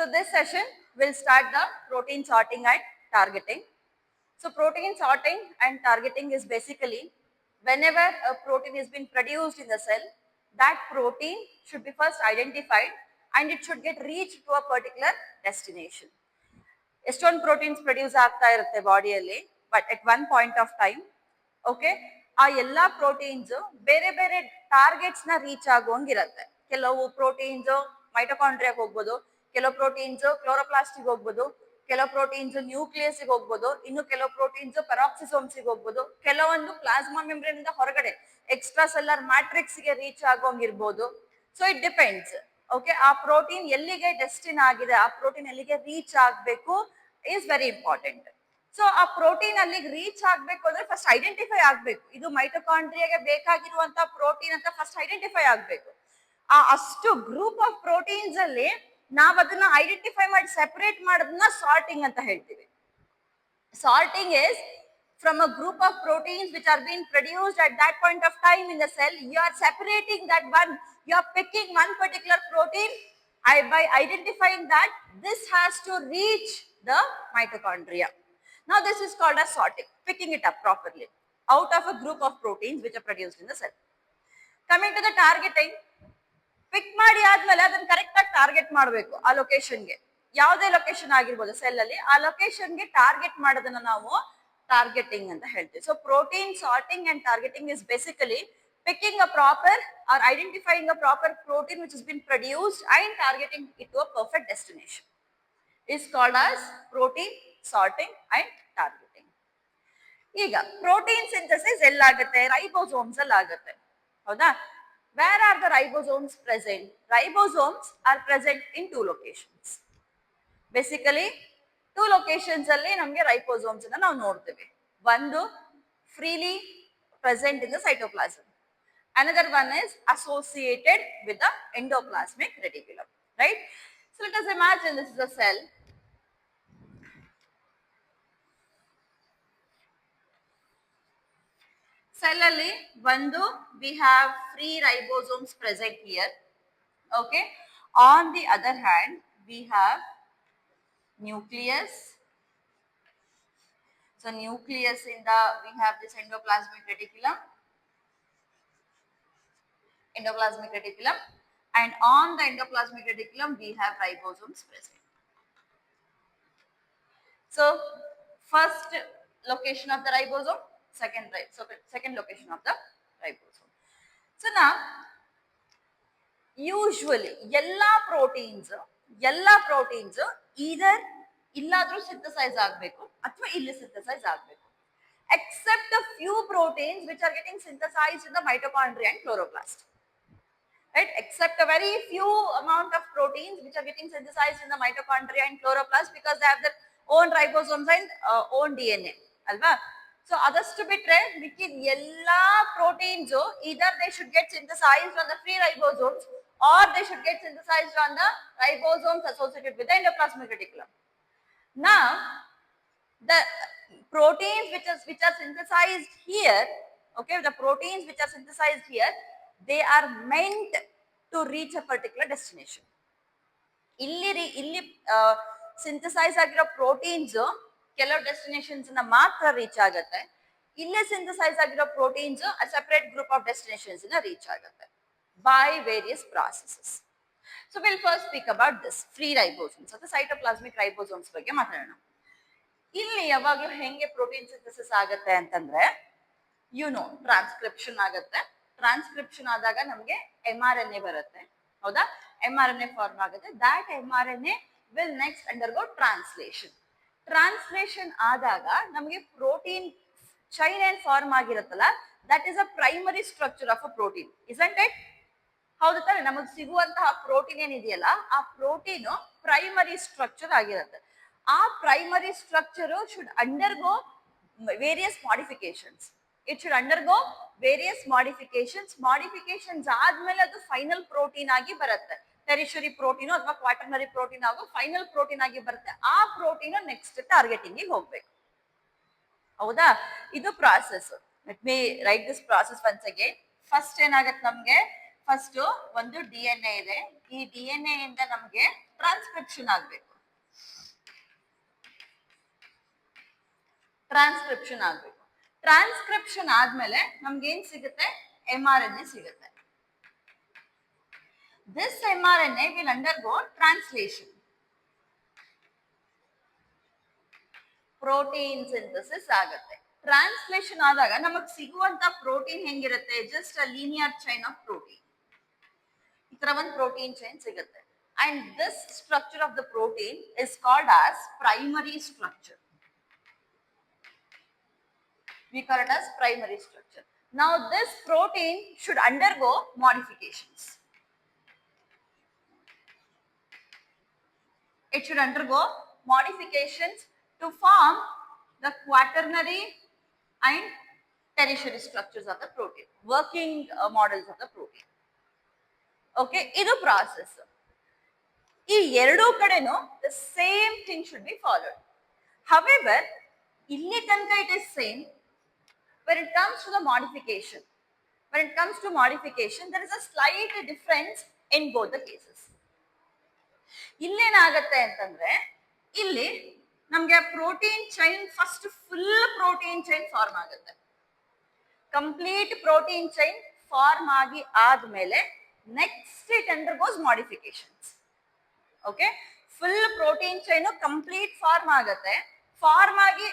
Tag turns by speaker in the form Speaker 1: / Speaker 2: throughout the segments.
Speaker 1: So this session will start the protein sorting and targeting. So protein sorting and targeting is basically whenever a protein is being produced in the cell, that protein should be first identified and it should get reached to a particular destination. ಎಷ್ಟೊಂದು proteins produce ಆಗ್ತಾ ಇರುತ್ತೆ ಬಾಡಿಯಲ್ಲಿ, but at one point of time okay ಆ ಎಲ್ಲಾ proteins ಬೇರೆ ಬೇರೆ targets ನ reach ಆಗುವಂಗಿರತ್ತೆ. ಕೆಲವು ಪ್ರೋಟೀನ್ಸ್ ಮೈಟೊಕಾಂಡ್ರಿಯಾಗೆ ಹೋಗ್ಬೋದು, ಕೆಲವು ಪ್ರೋಟೀನ್ಸ್ ಕ್ಲೋರೋಪ್ಲಾಸ್ಟಿಗೆ ಹೋಗ್ಬೋದು, ಕೆಲವು ಪ್ರೋಟೀನ್ಸ್ ನ್ಯೂಕ್ಲಿಯಸ್ ಹೋಗ್ಬೋದು, ಇನ್ನು ಕೆಲವು ಪ್ರೋಟೀನ್ಸ್ ಪೆರಾಕ್ಸಿಸೋಮ್ಸ್ ಹೋಗ್ಬೋದು, ಕೆಲವೊಂದು ಪ್ಲಾಸ್ಮಾ ಮೆಂಬ್ರೇನ್ ಇಂದ ಹೊರಗಡೆ ಎಕ್ಸ್ಟ್ರಾ ಸೆಲ್ಲರ್ ಮ್ಯಾಟ್ರಿಕ್ಸ್ ಗೆ ರೀಚ್ ಆಗೋಂಗಿರ್ಬೋದು. So it depends. ಓಕೆ, ಆ ಪ್ರೋಟೀನ್ ಎಲ್ಲಿಗೆ ಡೆಸ್ಟಿನ್ ಆಗಿದೆ, ಆ ಪ್ರೋಟೀನ್ ಎಲ್ಲಿಗೆ ರೀಚ್ ಆಗಬೇಕು ಇಸ್ ವೆರಿ ಇಂಪಾರ್ಟೆಂಟ್. ಸೊ ಆ ಪ್ರೋಟೀನ್ ಅಲ್ಲಿಗೆ ರೀಚ್ ಆಗ್ಬೇಕು ಅಂದ್ರೆ ಫಸ್ಟ್ ಐಡೆಂಟಿಫೈ ಆಗ್ಬೇಕು, ಇದು ಮೈಟೊಕಾಂಡ್ರಿಯಾಗೆ ಬೇಕಾಗಿರುವಂತ ಪ್ರೋಟೀನ್ ಅಂತ ಫಸ್ಟ್ ಐಡೆಂಟಿಫೈ ಆಗ್ಬೇಕು. ಆ ಅಷ್ಟು ಗ್ರೂಪ್ ಆಫ್ ಪ್ರೋಟೀನ್ಸ್ ಅಲ್ಲಿ ನಾವ್ ಅದನ್ನ ಐಡೆಂಟಿಫೈ ಮಾಡಿ ಸೆಪರೇಟ್ ಮಾಡೋದನ್ನ ಸಾರ್ಟಿಂಗ್ ಅಂತ ಹೇಳ್ತೀವಿ. Sorting is from a group of proteins which are being produced at that point of time in the cell, you are separating that one, you are picking one particular protein by identifying that this has to reach the mitochondria. Now this is called as sorting, picking it up properly out of a group of proteins which are produced in the cell. Coming to the targeting, pick ಮಾಡಿ ಆದ್ಮೇಲೆ ಅದನ್ನ correct ಆಗಿ target ಮಾಡಬೇಕು. ಆ ಲೊಕೇಶನ್ಗೆ, ಯಾವುದೇ location ಆಗಿರ್ಬೋದು cell ಅಲ್ಲಿ, ಆ ಲೊಕೇಶನ್ಗೆ ಟಾರ್ಗೆಟ್ ಮಾಡೋದನ್ನ ನಾವು targeting ಅಂತ ಹೇಳ್ತೀವಿ. So protein sorting and targeting is basically picking a proper or identifying a proper protein which has been produced and targeting it to a perfect destination. Is called as protein sorting and targeting. ಈಗ protein synthesis ಎಲ್ಲಾಗುತ್ತೆ, ribosomes ಅಲ್ಲಿ ಆಗುತ್ತೆ, ಹೌದಾ? Where are the ribosomes present? Ribosomes are present in two locations. Basically two locations ಅಲ್ಲಿ ನಮಗೆ ribosomes ಅನ್ನ ನಾವು ನೋಡ್ತೇವೆ. ಒಂದು freely present in the cytoplasm, another one is associated with the endoplasmic reticulum, right? So let us imagine this is a cell. Cell alli ಒಂದು we have free ribosomes present here, okay? On the other hand we have nucleus. So nucleus in the, we have this endoplasmic reticulum, and on the endoplasmic reticulum we have ribosomes present. So first location of the ribosome, second location of the ribosome. So now usually ಎಲ್ಲ proteins either ಇಲ್ಲಾದ್ರೂ synthesise ಆಗಬೇಕು ಅಥವಾ ಇಲ್ಲಿ synthesise ಆಗಬೇಕು, except the few proteins which are getting synthesized in the mitochondria and chloroplast, right? Except a very few amount of proteins which are getting synthesized in the mitochondria and chloroplast because they have their own ribosomes and own DNA, alva? So ಅದಷ್ಟು ಬಿಟ್ರೆ ಮಿಕ್ಕಿದ ಎಲ್ಲಾ proteins either they should get synthesized on the free ribosomes or they should get synthesized on the ribosomes associated with the endoplasmic reticulum. Now the proteins which are synthesized here, okay, the proteins which are synthesized here, they are meant to reach a particular destination. ಇಲ್ಲಿ synthesise ಆಗಿರೋ proteins ಕೆಲವು destinations ನ ಮಾತ್ರ reach ಆಗುತ್ತೆ, ಇಲ್ಲೇ synthesise ಆಗಿರೋ proteins separate group of destinations ನ reach ಆಗುತ್ತೆ by various processes. So we'll first speak about this free ribosomes, ಅಥವಾ cytoplasmic ribosomes ಬಗ್ಗೆ ಮಾತಾಡೋಣ. ಇಲ್ಲಿ ಯಾವಾಗಲೂ ಹೆಂಗೆ ಪ್ರೋಟೀನ್ ಸಿಂಥಸಿಸ್ ಆಗುತ್ತೆ ಅಂತಂದ್ರೆ, ಟ್ರಾನ್ಸ್ಕ್ರಿಪ್ಷನ್ ಆಗುತ್ತೆ. ಟ್ರಾನ್ಸ್ಕ್ರಿಪ್ಷನ್ ಆದಾಗ ನಮಗೆ mRNA ಬರುತ್ತೆ, ಹೌದಾ? mRNA ಫಾರ್ಮ್ ಆಗುತ್ತೆ. that mRNA will next undergo translation. Translation ಆದಾಗ ನಮಗೆ ಪ್ರೋಟೀನ್ ಚೈನ್ ಏನ್ form ಆಗಿರುತ್ತಲ್ಲ, that is a primary structure of a protein, isn't it? ಹೌದು ತಾನೆ? ನಮಗೆ ಸಿಗುವಂತಹ ಪ್ರೋಟೀನ್ ಏನಿದೆಯಲ್ಲ, ಆ ಪ್ರೋಟೀನ್ ಪ್ರೈಮರಿ ಸ್ಟ್ರಕ್ಚರ್ ಆಗಿರುತ್ತೆ. ಆ primary structure should undergo various modifications. It should undergo various modifications ಆದ್ಮೇಲೆ ಅದು ಫೈನಲ್ ಪ್ರೋಟೀನ್ ಆಗಿ ಬರುತ್ತೆ. ಟೆರಿಷರಿ ಪ್ರೋಟೀನ್ ಅಥವಾ ಕ್ವಾಟರ್ನರಿ ಪ್ರೋಟೀನ್ ಆಗೋ ಫೈನಲ್ ಪ್ರೋಟೀನ್ ಆಗಿ ಬರುತ್ತೆ. ಆ ಪ್ರೋಟೀನ್ ನೆಕ್ಸ್ಟ್ ಟಾರ್ಗೆಟಿಂಗ್ ಹೋಗ್ಬೇಕು, ಹೌದಾ? ಇದು process. Let me write this process once again. First ಏನಾಗತ್ತೆ, ನಮ್ಗೆ ಫಸ್ಟ್ ಒಂದು DNA ಇದೆ. ಈ DNA ಇಂದ ನಮ್ಗೆ ಟ್ರಾನ್ಸ್ಕ್ರಿಪ್ಷನ್ ಆಗಬೇಕು. ಟ್ರಾನ್ಸ್ಕ್ರಿಪ್ಷನ್ ಆಗಬೇಕು. ಟ್ರಾನ್ಸ್ಕ್ರಿಪ್ಷನ್ ಆದ್ಮೇಲೆ ನಮ್ಗೆ ಏನ್ ಸಿಗುತ್ತೆ? mRNA ಸಿಗುತ್ತೆ. This mRNA will undergo translation. Protein synthesis ಆಗುತ್ತೆ. ಟ್ರಾನ್ಸ್ಲೇಷನ್ ಆದಾಗ ನಮಗ್ ಸಿಗುವಂತ ಪ್ರೋಟೀನ್ ಹೆಂಗಿರುತ್ತೆ? Just a linear chain of protein. ಈ ತರ ಒಂದು ಪ್ರೋಟೀನ್ ಚೈನ್ ಸಿಗುತ್ತೆ. And this structure of the protein is called as primary structure. We call it as primary structure. Now this protein should undergo modifications. It should undergo modifications to form the quaternary and tertiary structures of the protein, working models of the protein. Okay, idu process. ಈ ಎರಡೂ ಕಡೆನೂ the same thing should be followed. However, ಇಲ್ಲಿ ತನಕ it is same. When it comes to the modification, there is a slight difference in both the cases. ಇಲ್ಲೇನಾಗತ್ತೆ ಅಂತಂದ್ರೆ ಇಲ್ಲಿ ನಮ್ಗೆ protein chain first full protein chain form ಆಗುತ್ತೆ. Complete protein chain form ಆಗಿ ಆದ್ಮೇಲೆ next it undergoes modifications. Okay, full protein chain complete form ಆಗುತ್ತೆ. Form ಆಗಿ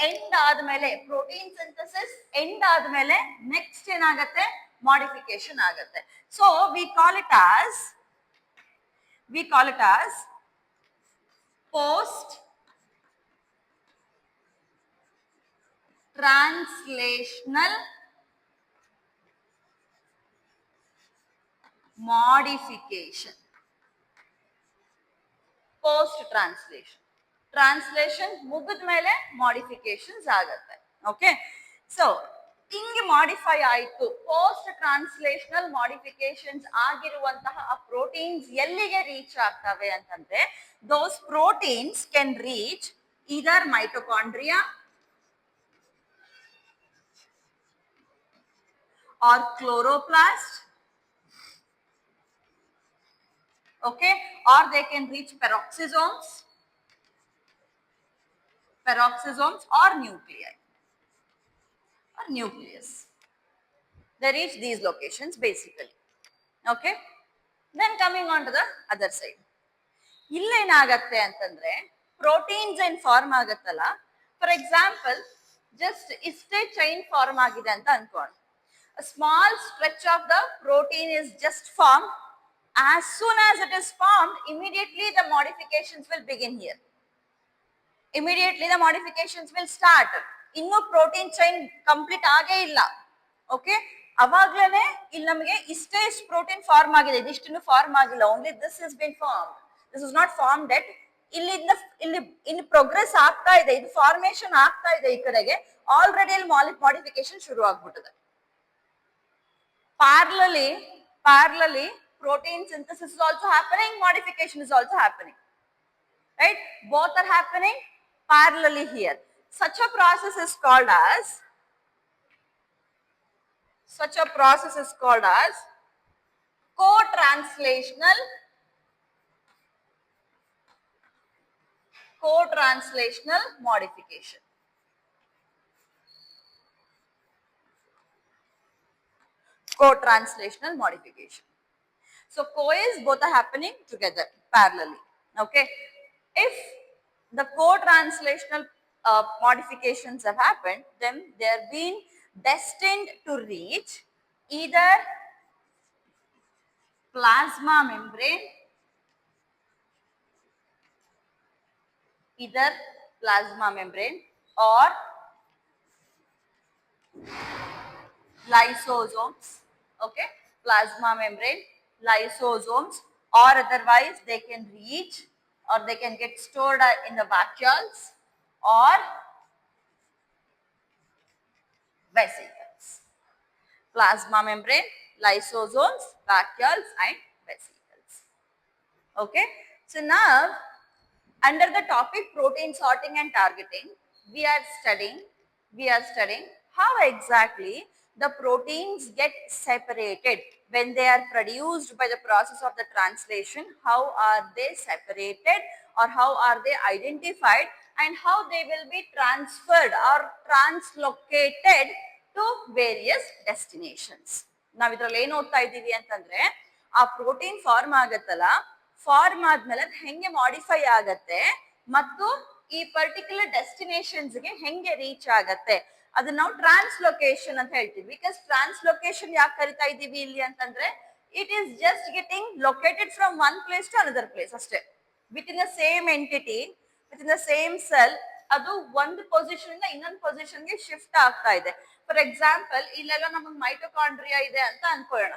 Speaker 1: end ಆದ್ಮೇಲೆ protein synthesis end ಆದ್ಮೇಲೆ ನೆಕ್ಸ್ಟ್ ಏನಾಗತ್ತೆ? ಮಾಡಿಫಿಕೇಶನ್ ಆಗತ್ತೆ. So we call it as post translational modification. Post translation ಮುಗಿದ ಮೇಲೆ modifications ಆಗತ್ತೆ. ಓಕೆ, ಸೊ ಹಿಂಗೆ ಮಾಡಿಫೈ ಆಯ್ತು. ಪೋಸ್ಟ್ ಟ್ರಾನ್ಸ್ಲೇಷನಲ್ ಮಾಡಿಫಿಕೇಶನ್ಸ್ ಆಗಿರುವಂತಹ ಆ ಪ್ರೋಟೀನ್ಸ್ ಎಲ್ಲಿಗೆ ರೀಚ್ ಆಗ್ತವೆ ಅಂತಂದ್ರೆ those proteins can reach either mitochondria or chloroplast, okay, or they can reach peroxisomes or nuclei or nucleus. They reach these locations basically. Okay, then coming on to the other side, ಇಲ್ಲೇನಾಗತ್ತೆ ಅಂತಂದ್ರೆ proteins ಏನ್ form ಆಗತ್ತಲ್ಲ, for example just ಇಷ್ಟೇ chain form ಆಗಿದೆ ಅಂತ ಅನ್ಕೊಂಡು, a small stretch of the protein is just formed. As soon as it is formed, immediately the modifications will begin here. Immediately the modifications will start. ಇನ್ನು protein chain complete ಆಗೇ ಇಲ್ಲ. Okay, ಅವಾಗ್ಲೇನೆ ಇಲ್ಲಿ ನಮಗೆ ಇಷ್ಟೇ protein form ಆಗಿದೆ, ಇದಿಷ್ಟು form ಆಗಿಲ್ಲ. Only this is been form, this is not form yet. ಇಲ್ಲಿ ಪ್ರೋಗ್ರೆಸ್ ಆಗ್ತಾ ಇದೆ, ಇದು ಫಾರ್ಮೇಶನ್ ಆಗ್ತಾ ಇದೆ. ಈ ಕಡೆಗೆ ಆಲ್ರೆಡಿ ಅಲ್ಲಿ ಮಾಡಿಫಿಕೇಶನ್ ಶುರು ಆಗ್ಬಿಟ್ಟಿದೆ. Parallelly, protein synthesis is also happening, modification is also happening. Right? Both are happening parallelly here. Such a process is called as co-translational modification. Co-translational modification. So co is both are happening together parallelly. Okay, if the co-translational modifications have happened, then they are being destined to reach either plasma membrane, or lysosomes. Okay, plasma membrane, lysosomes, or otherwise they can reach or they can get stored in the vacuoles or vesicles. Plasma membrane, lysosomes, vacuoles and vesicles. Okay, so now under the topic protein sorting and targeting, we are studying how exactly the proteins get separated when they are produced by the process of the translation, how are they separated or how are they identified and how they will be transferred or translocated to various destinations. ನಾವು ಇದ್ರಲ್ಲಿ ಏನು ಓದ್ತಾ ಇದ್ದೀವಿ ಅಂತಂದ್ರೆ ಆ protein form ಆಗತ್ತಲ್ಲ, form ಆದ್ಮೇಲೆ ಅದು ಹೆಂಗೆ ಮಾಡಿಫೈ ಆಗತ್ತೆ ಮತ್ತು ಈ ಪರ್ಟಿಕ್ಯುಲರ್ ಡೆಸ್ಟಿನೇಷನ್ಸ್ಗೆ ಹೆಂಗೆ ರೀಚ್ ಆಗತ್ತೆ ಅದನ್ನ ನಾವು ಟ್ರಾನ್ಸ್ಲೊಕೇಶನ್ ಅಂತ ಹೇಳ್ತೀವಿ. ಬಿಕಾಸ್ ಟ್ರಾನ್ಸ್ಲೊಕೇಶನ್ ಯಾಕೆ ಕರಿತಾ ಇದ್ದೀವಿ ಇಲ್ಲಿ ಅಂತಂದ್ರೆ it is just getting located from one place to another place ಅಷ್ಟೇ. Within the same entity, within the same cell ಅದು ಒಂದು ಪೊಸಿಷನ್ ಇಂದ ಇನ್ನೊಂದು ಪೊಸಿಷನ್ ಗೆ ಶಿಫ್ಟ್ ಆಗ್ತಾ ಇದೆ. ಫಾರ್ ಎಕ್ಸಾಂಪಲ್ ಇಲ್ಲೆಲ್ಲ ನಮಗೆ ಮೈಟೊಕಾಂಡ್ರಿಯಾ ಇದೆ ಅಂತ ಅನ್ಕೊಳ್ಳೋಣ.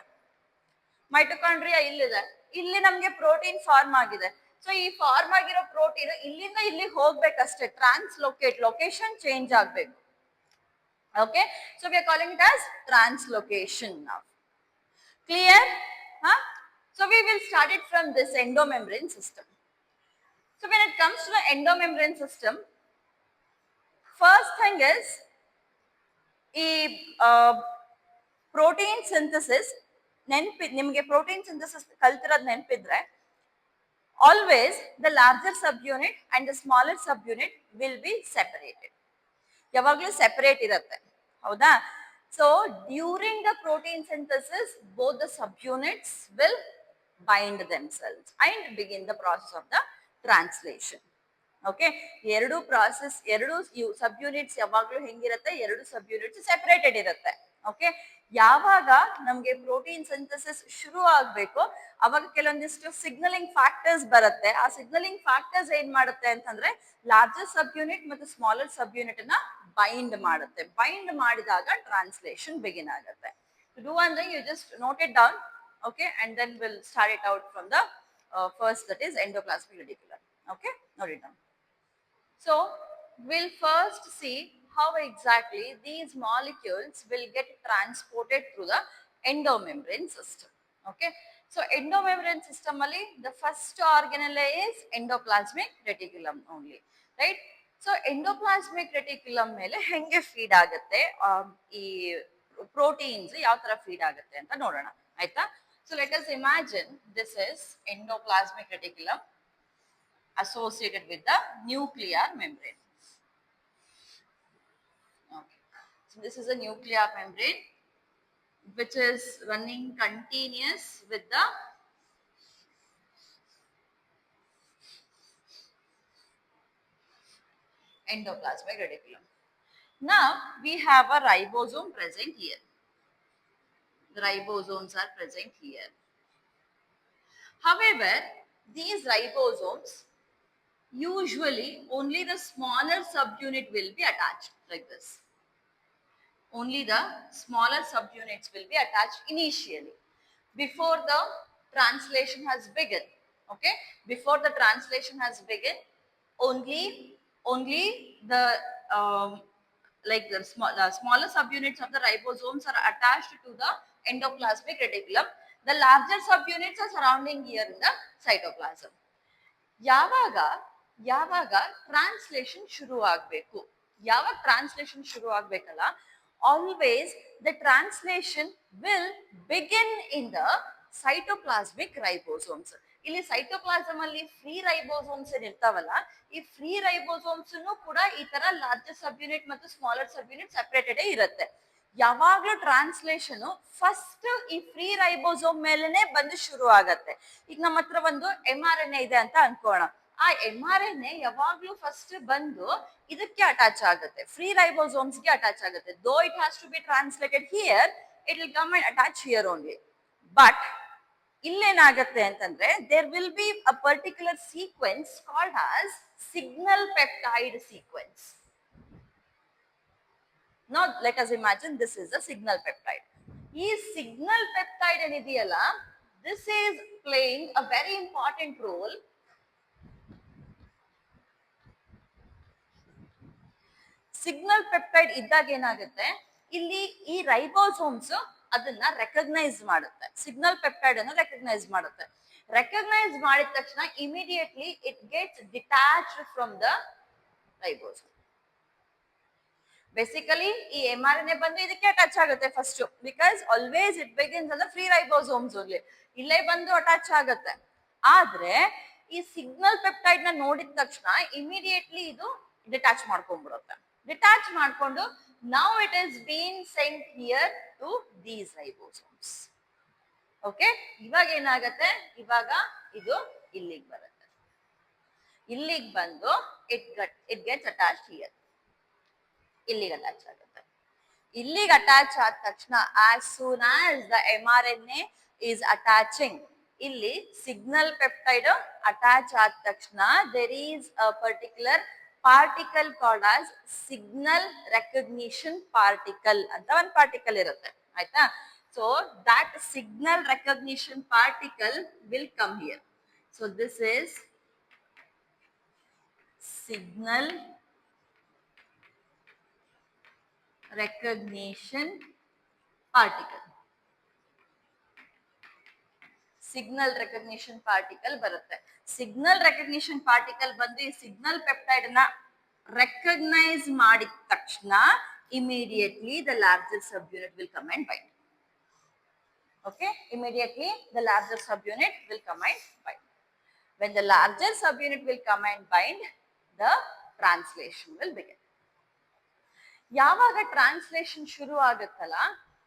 Speaker 1: ಮೈಟೊಕಾಂಡ್ರಿಯಾ ಇಲ್ಲಿದೆ, ಇಲ್ಲಿ ನಮ್ಗೆ ಪ್ರೋಟೀನ್ ಫಾರ್ಮ್ ಆಗಿದೆ. ಸೊ ಈ ಫಾರ್ಮ್ ಆಗಿರೋ ಪ್ರೋಟೀನ್ ಇಲ್ಲಿಂದ ಇಲ್ಲಿ ಹೋಗ್ಬೇಕಷ್ಟೇ, ಟ್ರಾನ್ಸ್ಲೊಕೇಟ್, ಲೊಕೇಶನ್ ಚೇಂಜ್ ಆಗ್ಬೇಕು. Okay, so we are calling it as translocation now. Clear? Huh? So we will start it from this endomembrane system. So when it comes to the endomembrane system, first thing is protein synthesis. ನಿಮಗೆ protein synthesis ಕಲ್ತಿರೋದು ನೆನಪಿದ್ರೆ always the larger subunit and the smaller subunit will be separated. ಯಾವಾಗಲೂ separate ಇರುತ್ತೆ, ಹೌದಾ? So during the protein synthesis both the subunits will bind themselves and begin the process of the translation. Okay, ಎರಡು process, ಎರಡು subunits ಯಾವಾಗಲೂ ಹೆಂಗಿರುತ್ತೆ, ಎರಡು ಸಬ್ಯೂನಿಟ್ಸ್ separated ಇರುತ್ತೆ. Okay, ಯಾವಾಗ ನಮ್ಗೆ ಪ್ರೋಟೀನ್ ಸಿಂಥಸಿಸ್ ಶುರು ಆಗ್ಬೇಕು ಅವಾಗ ಕೆಲವೊಂದಿಷ್ಟು ಸಿಗ್ನಲಿಂಗ್ ಫ್ಯಾಕ್ಟರ್ಸ್ ಬರುತ್ತೆ. ಆ ಸಿಗ್ನಲಿಂಗ್ ಫ್ಯಾಕ್ಟರ್ಸ್ ಏನ್ ಮಾಡುತ್ತೆ ಅಂತಂದ್ರೆ ಲಾರ್ಜರ್ ಸಬ್ ಯೂನಿಟ್ ಮತ್ತು ಸ್ಮಾಲರ್ ಸಬ್ ಯೂನಿಟ್ ಅನ್ನ ಬೈಂಡ್ ಮಾಡುತ್ತೆ. ಬೈಂಡ್ ಮಾಡಿದಾಗ ಟ್ರಾನ್ಸ್ಲೇಷನ್ ಬಿಗಿನ್ ಆಗುತ್ತೆ. ಟು ಡೂ ಅಂದ್ರೆ you just note it down, okay, and then will start it out from the first, that is endoplasmic reticulum. Okay, note it down. So we'll first see how exactly these molecules will get transported through the endomembrane system. Okay, so endomembrane system alli the first organelle is endoplasmic reticulum only, right? So endoplasmic reticulum mele henge feed agutte ee proteins yav tara feed agutte anta nodona, aita? So let us imagine this is endoplasmic reticulum associated with the nuclear membrane. Okay, so this is a nuclear membrane which is running continuous with the endoplasmic reticulum. Now we have a ribosome present here. The ribosomes are present here. However, these ribosomes, usually only the smaller subunit will be attached like this. Only the smaller subunits will be attached initially before the translation has begun. Okay, before the translation has begun, only the like the smaller subunits of the ribosomes are attached to the endoplasmic reticulum. The larger subunits are surrounding here in the cytoplasm. ಯಾವಾಗ translation ಶುರು ಆಗಬೇಕು, ಯಾವಾಗ translation ಶುರು ಆಗಬೇಕಲ್ಲ, always the translation will begin in the cytoplasmic ribosomes. ಇಲ್ಲಿ cytoplasm ಅಲ್ಲಿ free ribosomes ಏನ್ ಇರ್ತಾವಲ್ಲ, ಈ ಫ್ರೀ ರೈಬೋಸೋಮ್ಸ್ ಕೂಡ ಈ ತರ ಲಾರ್ಜರ್ ಸಬ್ ಯೂನಿಟ್ ಮತ್ತು ಸ್ಮಾಲರ್ ಸಬ್ ಯೂನಿಟ್ ಸೆಪರೇಟೆಡ್ ಇರುತ್ತೆ. ಯಾವಾಗ್ಲೂ ಟ್ರಾನ್ಸ್ಲೇಷನ್ ಫಸ್ಟ್ ಈ ಫ್ರೀ ರೈಬೋಸೋಮ್ ಮೇಲೆನೆ ಬಂದು ಶುರು ಆಗತ್ತೆ. ಈಗ ನಮ್ಮ ಹತ್ರ ಒಂದು mRNA ಇದೆ ಅಂತ ಅನ್ಕೋಣ. ಆ mRNA ಯಾವಾಗ್ಲೂ ಫಸ್ಟ್ ಬಂದು ಇದಕ್ಕೆ ಅಟ್ಯಾಚ್ ಆಗುತ್ತೆ, ಫ್ರೀ ರೈಬೋಸೋಮ್ಸ್ ಗೆ ಅಟ್ಯಾಚ್ ಆಗುತ್ತೆ. Though it has to be translated here, it will come and attach here only. But ಇಲ್ಲೇನಾಗತ್ತೆ ಅಂತಂದ್ರೆ there will be a particular sequence called as signal peptide sequence. Now let us imagine this is a signal peptide. ಈ signal peptide ಏನಿದೆಯಲ್ಲ, this is playing a very important role signal peptide ಇದ್ದಾಗ ಏನಾಗುತ್ತೆ, ಇಲ್ಲಿ ಈ ribosomes ಅದನ್ನ recognise ಮಾಡುತ್ತೆ, signal peptide ಅನ್ನು recognise ಮಾಡುತ್ತೆ. ರೆಕಗ್ನೈಸ್ ಮಾಡಿದ ತಕ್ಷಣ immediately it gets detached from the ribosome. Basically ಈ mRNA ಬಂದು ಇದಕ್ಕೆ ಅಟ್ಯಾಚ್ ಆಗುತ್ತೆ first, because always it begins ಅಂದ್ರೆ ಫ್ರೀ ರೈಬೋಸೋಮ್ಸ್ ಓನ್ಲಿ, ಇಲ್ಲೇ ಬಂದು ಅಟ್ಯಾಚ್ ಆಗುತ್ತೆ. ಆದ್ರೆ ಈ ಸಿಗ್ನಲ್ ಪೆಪ್ಟೈಡ್ ನ ನೋಡಿದ ತಕ್ಷಣ ಇಮಿಡಿಯೇಟ್ಲಿ ಇದು ಡಿಟ್ಯಾಚ್ ಮಾಡ್ಕೊಂಡ್ಬಿಡುತ್ತೆ. ಡಿಟ್ಯಾಚ್ ಮಾಡ್ಕೊಂಡು now it is been sent here to these ribosomes. Okay, ಇವಾಗ ಏನಾಗತ್ತೆ, ಇವಾಗ ಇದು ಇಲ್ಲಿಗೆ ಬರುತ್ತೆ. ಇಲ್ಲಿಗೆ ಬಂದು ಇಟ್ ಗೆಟ್ಸ್ ಅಟ್ಯಾಚ್ ಹಿಯರ್, ಇಲ್ಲಿಗೆ ಅಟ್ಯಾಚ್ ಆಗುತ್ತೆ. ಇಲ್ಲಿಗೆ ಅಟ್ಯಾಚ್ ಆದ ತಕ್ಷಣ as soon as the mRNA is attaching, ಇಲ್ಲಿ ಸಿಗ್ನಲ್ ಪೆಪ್ಟೈಡ್ ಅಟ್ಯಾಚ್ ಆದ ತಕ್ಷಣ there is a particular particle called as signal recognition particle ಅಂತ ಒಂದು ಪಾರ್ಟಿಕಲ್ ಇರುತ್ತೆ, ಆಯ್ತಾ. So that signal recognition particle will come here. So this is signal recognition particle. Signal recognition particle ಬರುತ್ತೆ. Signal recognition particle ಬಂದು ಈ signal peptide ನ recognise ಮಾಡಿದ ತಕ್ಷಣ immediately the larger sub unit will come and bind. Okay, immediately the larger sub unit will come and bind. when the larger subunit will come and bind, the translation will begin. ಯಾವಾಗ translation ಶುರು ಆಗುತ್ತಲ್ಲ,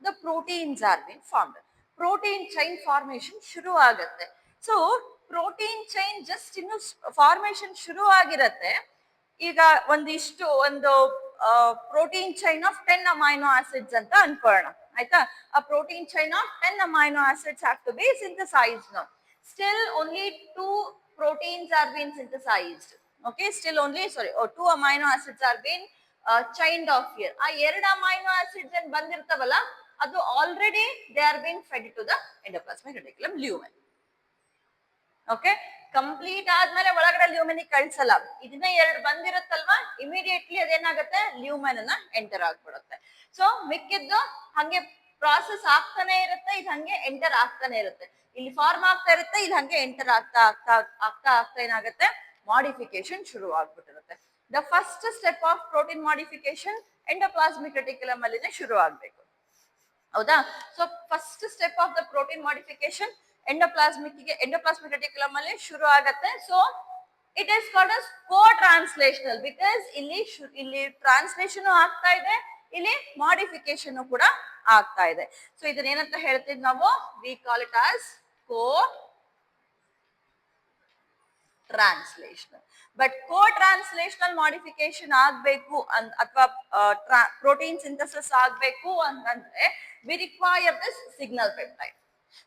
Speaker 1: the proteins are been formed, protein chain formation ಶುರು ಆಗುತ್ತೆ. So protein chain just ಇನ್ನು formation ಶುರು ಆಗಿರತ್ತೆ. ಈಗ ಒಂದು protein chain of 10 amino acids ಅಂತ ಅನ್ಕೊಳ್ಳೋಣ, ಆಯ್ತಾ. ಆ protein chain of 10 amino acids have to be synthesized now. Still only 2 proteins are being synthesized. Okay, still only 2 amino acids are being chained off here. ಆ 2 amino acids ಏನ್ ಬಂದಿರ್ತಾವಲ್ಲ, ಅದು already they are been fed to the endoplasmic reticulum lumen. Okay, complete ಆದ್ಮೇಲೆ ಒಳಗಡೆ ಲ್ಯೂಮೆನ್ ಕಳ್ಸಲ್ಲ, ಇದನ್ನ 2 ಬಂದಿರುತ್ತಲ್ವಾ, immediately ಅದೇನಾಗುತ್ತೆ, ಲ್ಯೂಮೆನ್ ಅನ್ನ ಎಂಟರ್ ಆಗ್ಬಿಡುತ್ತೆ. ಸೊ ಮಿಕ್ಕಿದ್ದು ಹಂಗೆ ಪ್ರಾಸೆಸ್ ಆಗ್ತಾನೆ ಇರುತ್ತೆ, ಇದು ಹಂಗೆ ಎಂಟರ್ ಆಗ್ತಾನೆ ಇರುತ್ತೆ. ಇಲ್ಲಿ ಫಾರ್ಮ್ ಆಗ್ತಾ ಇರುತ್ತೆ, ಇದು ಹಂಗೆ ಎಂಟರ್ ಆಗ್ತಾ ಏನಾಗುತ್ತೆ, ಮಾಡಿಫಿಕೇಶನ್ ಶುರು ಆಗ್ಬಿಟ್ಟಿರುತ್ತೆ. The first step of protein modification endoplasmic reticulum ಅಲ್ಲಿನೇ ಶುರು ಆಗ್ಬೇಕು, ಹೌದಾ. So first step of the protein modification endoplasmic reticulum ಅಲ್ಲಿ ಶುರು ಆಗತ್ತೆ. So it is called as co-translational, because ಇಲ್ಲಿ ಟ್ರಾನ್ಸ್ಲೇಷನ್ ಆಗ್ತಾ ಇದೆ, ಇಲ್ಲಿ ಮಾಡಿಫಿಕೇಶನ್ ಕೂಡ ಆಗ್ತಾ ಇದೆ. ಸೊ ಇದನ್ನ ಏನಂತ ಹೇಳ್ತೀವಿ ನಾವು, we call it as co-translational. But co-translational modification ಆಗ್ಬೇಕು ಅಥವಾ ಪ್ರೋಟೀನ್ ಸಿಂಥಸಿಸ್ ಆಗ್ಬೇಕು ಅಂತಂದ್ರೆ we require this signal peptide.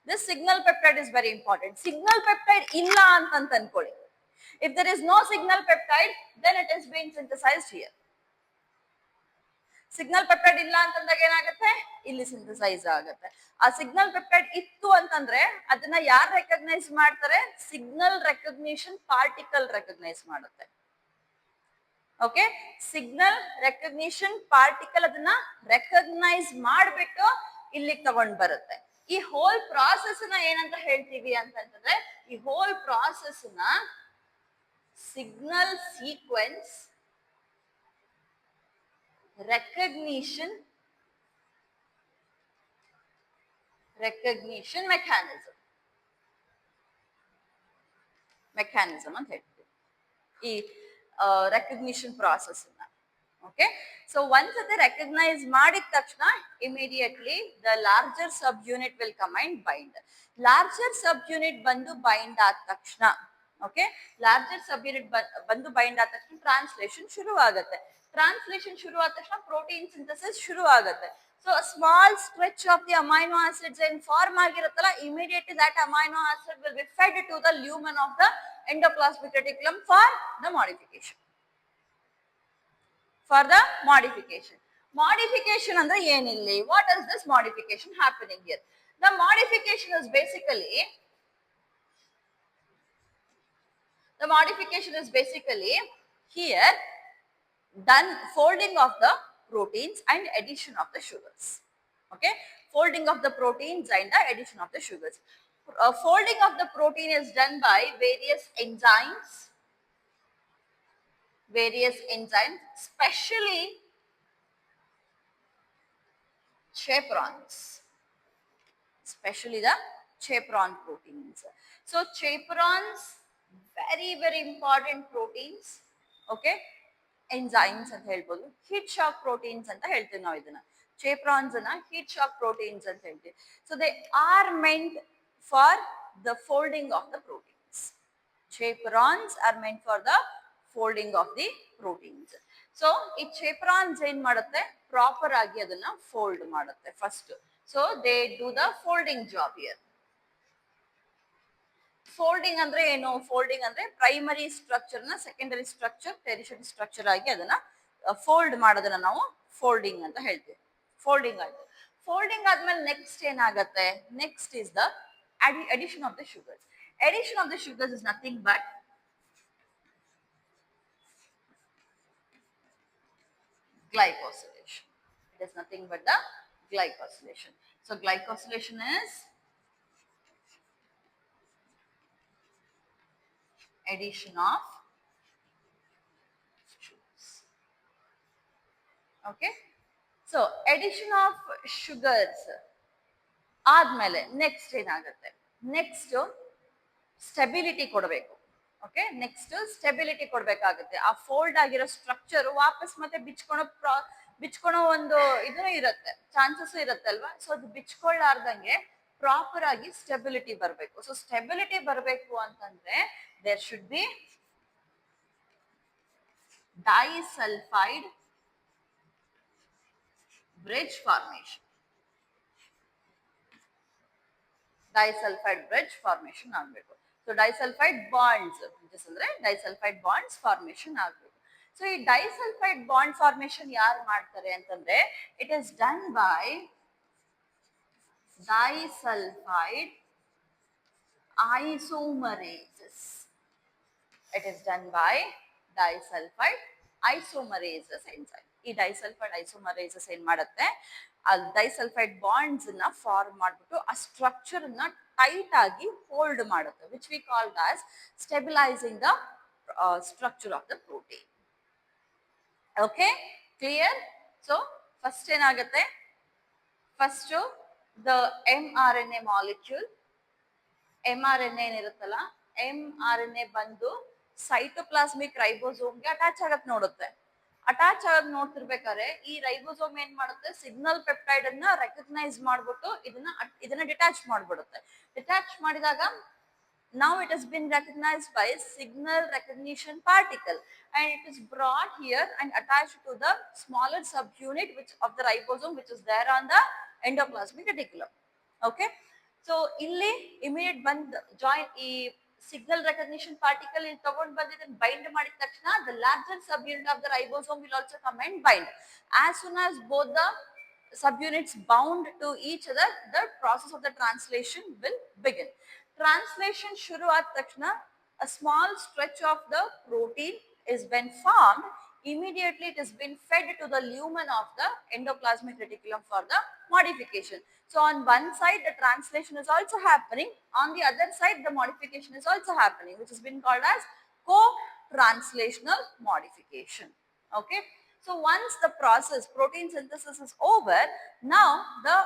Speaker 1: This signal peptide is very important. Signal peptide ಇಲ್ಲ ಅಂತ ಅನ್ಕೊಳ್ಳಿ, if there is no signal peptide, then it is being synthesized here. Signal peptide ಇಲ್ಲ ಅಂತಂದಾಗ ಏನಾಗುತ್ತೆ, ಇಲ್ಲಿ ಸಿಂಥಸೈಸ್ ಆಗುತ್ತೆ. ಆ ಸಿಗ್ನಲ್ ಪೆಪ್ಟೈಡ್ ಇತ್ತು ಅಂತಂದ್ರೆ ಅದನ್ನ ಯಾರು ರೆಕಗ್ನೈಸ್ ಮಾಡ್ತಾರೆ, ಸಿಗ್ನಲ್ ರೆಕಗ್ನಿಷನ್ ಪಾರ್ಟಿಕಲ್ ರೆಕಗ್ನೈಸ್ ಮಾಡುತ್ತೆ. ಓಕೆ, ಸಿಗ್ನಲ್ ರೆಕಗ್ನಿಷನ್ ಪಾರ್ಟಿಕಲ್ ಅದನ್ನ ರೆಕಗ್ನೈಸ್ ಮಾಡ್ಬಿಟ್ಟು ಇಲ್ಲಿಗೆ ತಗೊಂಡ್ ಬರುತ್ತೆ. ಈ ಹೋಲ್ ಪ್ರಾಸೆಸ್ ನ ಏನಂತ ಹೇಳ್ತೀವಿ ಅಂತಂದ್ರೆ, ಈ ಹೋಲ್ ಪ್ರಾಸೆಸ್ ನ ಸಿಗ್ನಲ್ ಸೀಕ್ವೆನ್ಸ್ recognition mechanism ಅಂತ ಹೇಳ್ತೀವಿ ಈ ರೆಕಗ್ನಿಷನ್ ಪ್ರಾಸೆಸ್ ಅನ್ನ. ಓಕೆ, ಸೊ ಒನ್ಸ್ ಅದೇ ರೆಕಗ್ನೈಸ್ ಮಾಡಿದ ತಕ್ಷಣ immediately the larger sub unit will come and bind. Larger sub unit ಬಂದು ಬೈಂಡ್ ಆದ ತಕ್ಷಣ, ಓಕೆ, ಲಾರ್ಜರ್ ಸಬ್ ಯೂನಿಟ್ ಬಂದು ಬೈಂಡ್ ಆದ ತಕ್ಷಣ ಟ್ರಾನ್ಸ್ಲೇಷನ್ ಶುರು ಆಗುತ್ತೆ. ಟ್ರಾನ್ಸ್ಲೇಷನ್ ಶುರು ಆದ ತಕ್ಷಣ ಪ್ರೋಟೀನ್ ಸಿಂಥಸಿಸ್ ಶುರು ಆಗುತ್ತೆ. So small stretch of the amino acids ಏನ್ ಫಾರ್ಮ್ ಆಗಿರುತ್ತಲ್ಲ, immediately that amino acid will be fed to the lumen of the endoplasmic reticulum for the modification. Modification ಅಂದ್ರೆ ಏನಿಲ್ಲಿ, what is this modification happening here? The modification is basically here done folding of the proteins and addition of the sugars. Okay, folding of the proteins and the addition of the sugars. Folding of the protein is done by various enzymes, especially chaperones, especially the chaperone proteins. So chaperones, very important proteins. Okay, enzymes ಅಂತ ಹೇಳ್ಬೋದು. Heat shock proteins ಅಂತ ಹೇಳ್ತೀವಿ ನಾವು ಇದನ್ನ. Chaperones ಅನ್ನ heat shock proteins ಅಂತ ಹೇಳ್ತೀವಿ. So they are meant for the folding of the proteins. Chaperones are meant for the folding of the proteins. So ಈ chaperones ಏನ್ ಮಾಡುತ್ತೆ, ಪ್ರಾಪರ್ ಆಗಿ ಅದನ್ನ ಫೋಲ್ಡ್ ಮಾಡುತ್ತೆ first. So they do the folding job here. Folding ಅಂದ್ರೆ ಏನು? Folding ಅಂದ್ರೆ primary structure ನ ಸೆಕೆಂಡರಿ ಸ್ಟ್ರಕ್ಚರ್, ಟೆರಿಷರಿ ಸ್ಟ್ರಕ್ಚರ್ ಆಗಿ ಅದನ್ನ ಫೋಲ್ಡ್ ಮಾಡೋದನ್ನ ನಾವು ಫೋಲ್ಡಿಂಗ್ ಅಂತ ಹೇಳ್ತೀವಿ. ಫೋಲ್ಡಿಂಗ್ ಆಯ್ತು. ಫೋಲ್ಡಿಂಗ್ ಆದ್ಮೇಲೆ ನೆಕ್ಸ್ಟ್ ಏನಾಗತ್ತೆ? Next is the addition of the sugars. Addition of the sugars is nothing but glycosylation. It is nothing but the glycosylation. So glycosylation is addition of sugars. Okay, so addition of sugars ಆದ್ಮೇಲೆ next ಏನಾಗುತ್ತೆ? Next stability ಕೊಡಬೇಕು. Okay, next stability ಕೊಡ್ಬೇಕಾಗುತ್ತೆ. ಆ fold ಆಗಿರೋ structure ವಾಪಸ್ ಮತ್ತೆ ಬಿಚ್ಕೊಳೋ ಒಂದು ಇದನ್ನು ಇರುತ್ತೆ, ಚಾನ್ಸಸ್ ಇರುತ್ತೆ ಅಲ್ವಾ. ಸೊ ಅದು ಬಿಚ್ಕೊಳ್ಳಾರ್ದಂಗೆ ಪ್ರಾಪರ್ ಆಗಿ ಸ್ಟೆಬಿಲಿಟಿ ಬರಬೇಕು. ಸೊ ಸ್ಟೆಬಿಲಿಟಿ ಬರಬೇಕು ಅಂತಂದ್ರೆ there should be disulfide bridge formation. Disulfide bridge formation ಆಗಬೇಕು. ಸೊ ಡೈಸಲ್ಫೈಡ್ ಬಾಂಡ್ಸ್ ಅಂದ್ರೆ ಡೈಸಲ್ಫೈಡ್ ಬಾಂಡ್ಸ್ ಫಾರ್ಮೇಶನ್ ಆಗಬೇಕು. ಸೊ ಈ ಡೈಸಲ್ಫೈಡ್ ಬಾಂಡ್ ಫಾರ್ಮೇಶನ್ ಯಾರು ಮಾಡ್ತಾರೆ ಅಂತಂದ್ರೆ it is done by disulfide isomerases. It is done by disulfide isomerases enzyme. ಈ disulphide ಐಸೋಮರೇಸಸ್ ಏನ್ ಮಾಡುತ್ತೆ, ಆ ಡೈಸಲ್ಫೈಡ್ ಬಾಂಡ್ಸ್ ನ ಫಾರ್ಮ್ ಮಾಡ್ಬಿಟ್ಟು ಆ ಸ್ಟ್ರಕ್ಚರ್ ನ ಟೈಟ್ ಆಗಿ ಹೋಲ್ಡ್ ಮಾಡುತ್ತೆ, which we called as stabilising the structure of the protein. Okay, clear? So first ಏನಾಗುತ್ತೆ, first the mRNA molecule, mRNA ಏನಿರುತ್ತಲ್ಲ, mRNA ಬಂದು ಸೈಟೋಪ್ಲಾಸ್ಮಿಕ್ ರೈಬೋಸೋಮ್ಗೆ ಅಟ್ಯಾಚ್ ಆಗಕ್ ನೋಡುತ್ತೆ. ಅಟ್ಯಾಚ್ ಆಗಿ ನೋಡ್ತಿರ್ಬೇಕಾದ್ರೆ ಈ ರೈಬೋಸೋಮ್ ಏನ್ ಮಾಡುತ್ತೆ, ಸಿಗ್ನಲ್ ಪೆಪ್ಟೈಡ್ ಅನ್ನ ರೆಕಗ್ನೈಸ್ ಮಾಡ್ಬಿಟ್ಟು ಇದನ್ನ ಡಿಟ್ಯಾಚ್ ಮಾಡ್ಬಿಡುತ್ತೆ. ಡಿಟ್ಯಾಚ್ ಮಾಡಿದಾಗ now it has been recognized by signal recognition particle and it is brought here and attached to the smaller subunit which of the ribosome which is there on the endoplasmic reticulum. Okay, so illi immediate band join e signal recognition particle in ತಗೊಂಡು ಬಂದಿದ್ದನ್ನು bind ಮಾಡಿದ ತಕ್ಷಣ the larger subunit of the ribosome will also come and bind. As soon as both the subunits bound to each other, the process of the translation will begin. Translation shuru aad takshana, a small stretch of the protein is been formed. Immediately it has been fed to the lumen of the endoplasmic reticulum for the modification. So on one side the translation is also happening, on the other side the modification is also happening, which has been called as co-translational modification. Okay, so once the process protein synthesis is over, now the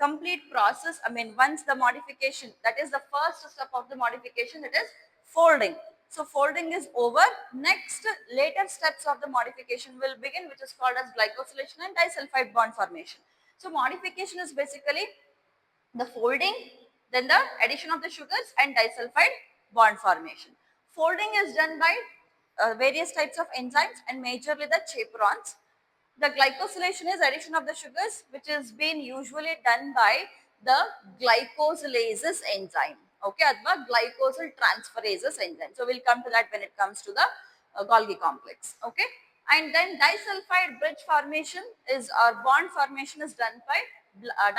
Speaker 1: complete process, I mean once the modification, that is the first step of the modification, it is folding. So folding is over. Next later steps of the modification will begin, which is called as glycosylation and disulfide bond formation. So modification is basically the folding, then the addition of the sugars and disulfide bond formation. Folding is done by various types of enzymes and majorly the chaperones. The glycosylation is addition of the sugars, which is being usually done by the glycosylases enzyme. Okay, athwa glycosyl transferases enzyme. So we'll come to that when it comes to the Golgi complex. Okay, and then disulfide bridge formation is, or bond formation is done by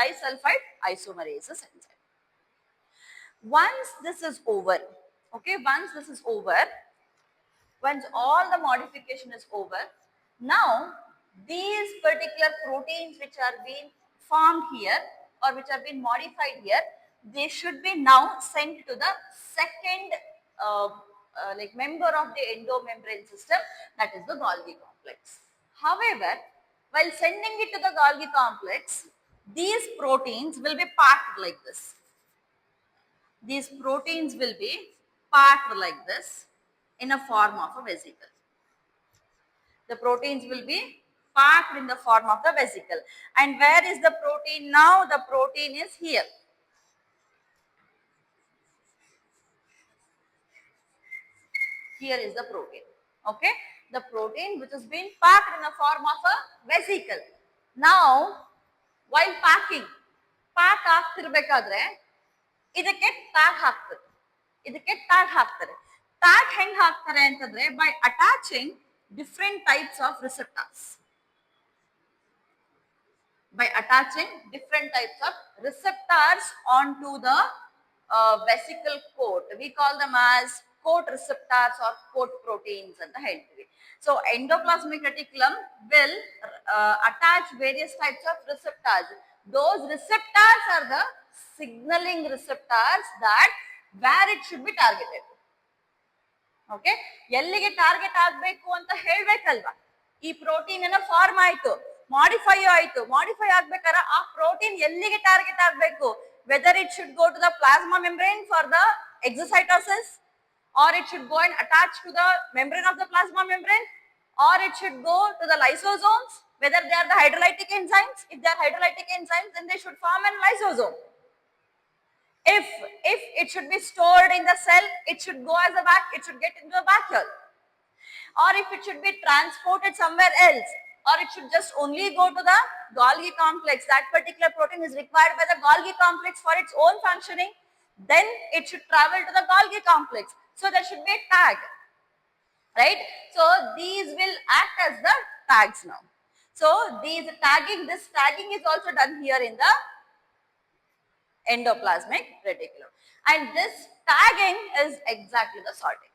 Speaker 1: disulfide isomerases enzyme. Once this is over, okay, once this is over, once all the modification is over, now these particular proteins which are being formed here or which are being modified here, they should be now sent to the second like member of the endomembrane system, that is the Golgi complex. However, while sending it to the Golgi complex, these proteins will be packed like this. These proteins will be packed like this in a form of a vesicle. The proteins will be packed in the form of the vesicle. And where is the protein now? The protein is here. Here is the protein. Okay. The protein which has been packed in the form of a vesicle. Now, while packing, pack ಆಗ್ತಿರ್ಬೇಕಾದ್ರೆ ಇದಕ್ಕೆ tag ಹಾಕ್ತಾರೆ. ಇದಕ್ಕೆ tag ಹಾಕ್ತಾರೆ. Tag ಹೆಂಗ್ ಹಾಕ್ತಾರೆ ಅಂತಂದ್ರೆ by attaching different types of receptors. By attaching different types of receptors onto the vesicle coat. We call them as coat receptors or coat proteins ಅಂತ ಹೇಳ್ತೀವಿ. So endoplasmic reticulum will attach various types of receptors. Those receptors are the signaling receptors that where it should be targeted. Okay, ಎಲ್ಲಿಗೆ target ಆಗಬೇಕು ಅಂತ ಹೇಳ್ಬೇಕಲ್ವಾ. ಈ protein ಏನೋ form ಆಯ್ತು, modify ಆಯ್ತು, modify ಆಗ್ಬೇಕಾದ್ರೆ ಆ ಪ್ರೋಟೀನ್ ಎಲ್ಲಿಗೆ ಟಾರ್ಗೆಟ್ ಆಗಬೇಕು, whether it should go to the plasma membrane for the exocytosis, or it should go and attach to the membrane of the plasma membrane, or it should go to the lysosomes, whether they are the hydrolytic enzymes. If they are hydrolytic enzymes, then they should form a lysosome. If it should be stored in the cell, it should go as a it should get into a vacuole. Or if it should be transported somewhere else, or it should just only go to the Golgi complex, that particular protein is required by the Golgi complex for its own functioning, then it should travel to the Golgi complex. So there should be a tag, right? So these will act as the tags now. So this tagging is also done here in the endoplasmic reticulum. And this tagging is exactly the sorting.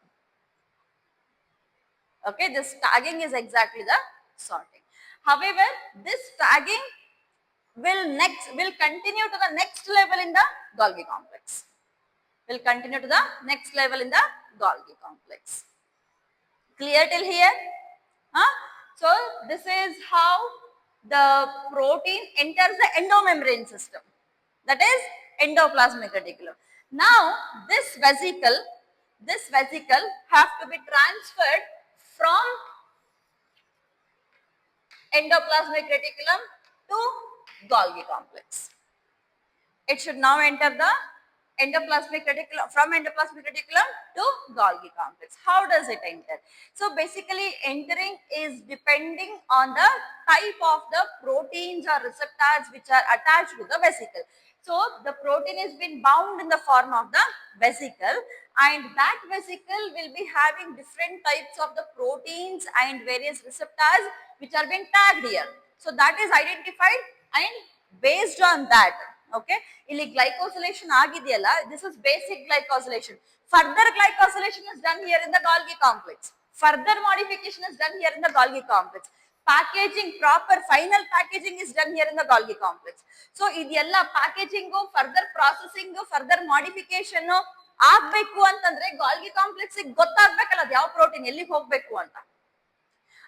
Speaker 1: Okay, this tagging is exactly the sorting. However, this tagging will continue to the next level in the Golgi complex. Will continue to the next level in the Golgi complex. Clear till here? Huh? So this is how the protein enters the endomembrane system. That is endoplasmic reticulum. Now this vesicle have to be transferred from endoplasmic reticulum to Golgi complex. It should now enter the endoplasmic reticulum, from endoplasmic reticulum to Golgi complex. How does it enter? So basically entering is depending on the type of the proteins or receptors which are attached to the vesicle. So the protein is been bound in the form of the vesicle, and that vesicle will be having different types of the proteins and various receptors which are being tagged here. So that is identified, and based on that, okay, ಇಲ್ಲಿ glycosylation ಆಗಿದೆಯಲ್ಲ, this is basic glycosylation. Further glycosylation is done here in the Golgi complex. Further modification is done here in the Golgi complex. Packaging, proper final packaging is done here in the Golgi complex. So ಇದೆಲ್ಲ packaging, further processing, further modification ಆಗಬೇಕು ಅಂತಂದ್ರೆ Golgi complex ಗೆ ಗೊತ್ತಾಗಬೇಕಲ್ಲ ಅದು ಯಾವ protein ಎಲ್ಲಿಗೆ ಹೋಗಬೇಕು ಅಂತ.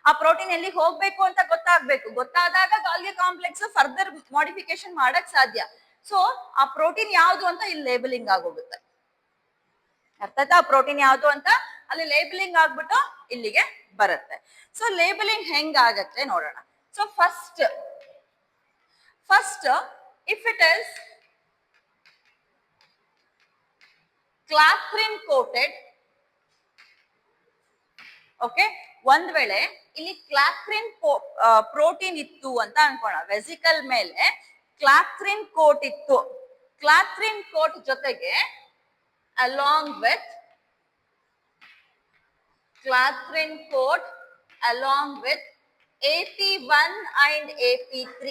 Speaker 1: ಆ ಪ್ರೋಟೀನ್ ಎಲ್ಲಿಗೆ ಹೋಗಬೇಕು ಅಂತ ಗೊತ್ತಾಗಬೇಕು. ಗೊತ್ತಾದಾಗ Golgi complex ಫರ್ದರ್ ಮಾಡಿಫಿಕೇಶನ್ ಮಾಡಕ್ ಸಾಧ್ಯ. ಸೊ ಆ ಪ್ರೋಟೀನ್ ಯಾವುದು ಅಂತ ಇಲ್ಲಿ ಲೇಬಲಿಂಗ್ ಆಗೋಗುತ್ತೆ. ಅರ್ಥ ಆಯ್ತಾ? ಆ ಪ್ರೋಟೀನ್ ಯಾವುದು ಅಂತ ಅಲ್ಲಿ ಲೇಬಲಿಂಗ್ ಆಗ್ಬಿಟ್ಟು ಇಲ್ಲಿಗೆ ಬರುತ್ತೆ. ಸೊ ಲೇಬಲಿಂಗ್ ಹೆಂಗಾಗತ್ತೆ ನೋಡೋಣ. So first if it is clathrin coated, okay, ಒಂದ್ ವೇಳೆ ಇಲ್ಲಿ ಕ್ಲಾಥ್ರಿನ್ ಪ್ರೋಟೀನ್ ಇತ್ತು ಅಂತ ಅನ್ಕೋಣ, ವೆಸಿಕಲ್ ಮೇಲೆ ಕ್ಲಾಥ್ರಿನ್ ಕೋಟ್ ಇತ್ತು. ಕ್ಲಾಥ್ರಿನ್ ಕೋಟ್ ಜೊತೆಗೆ along with clathrin coat along with AP1 and AP3.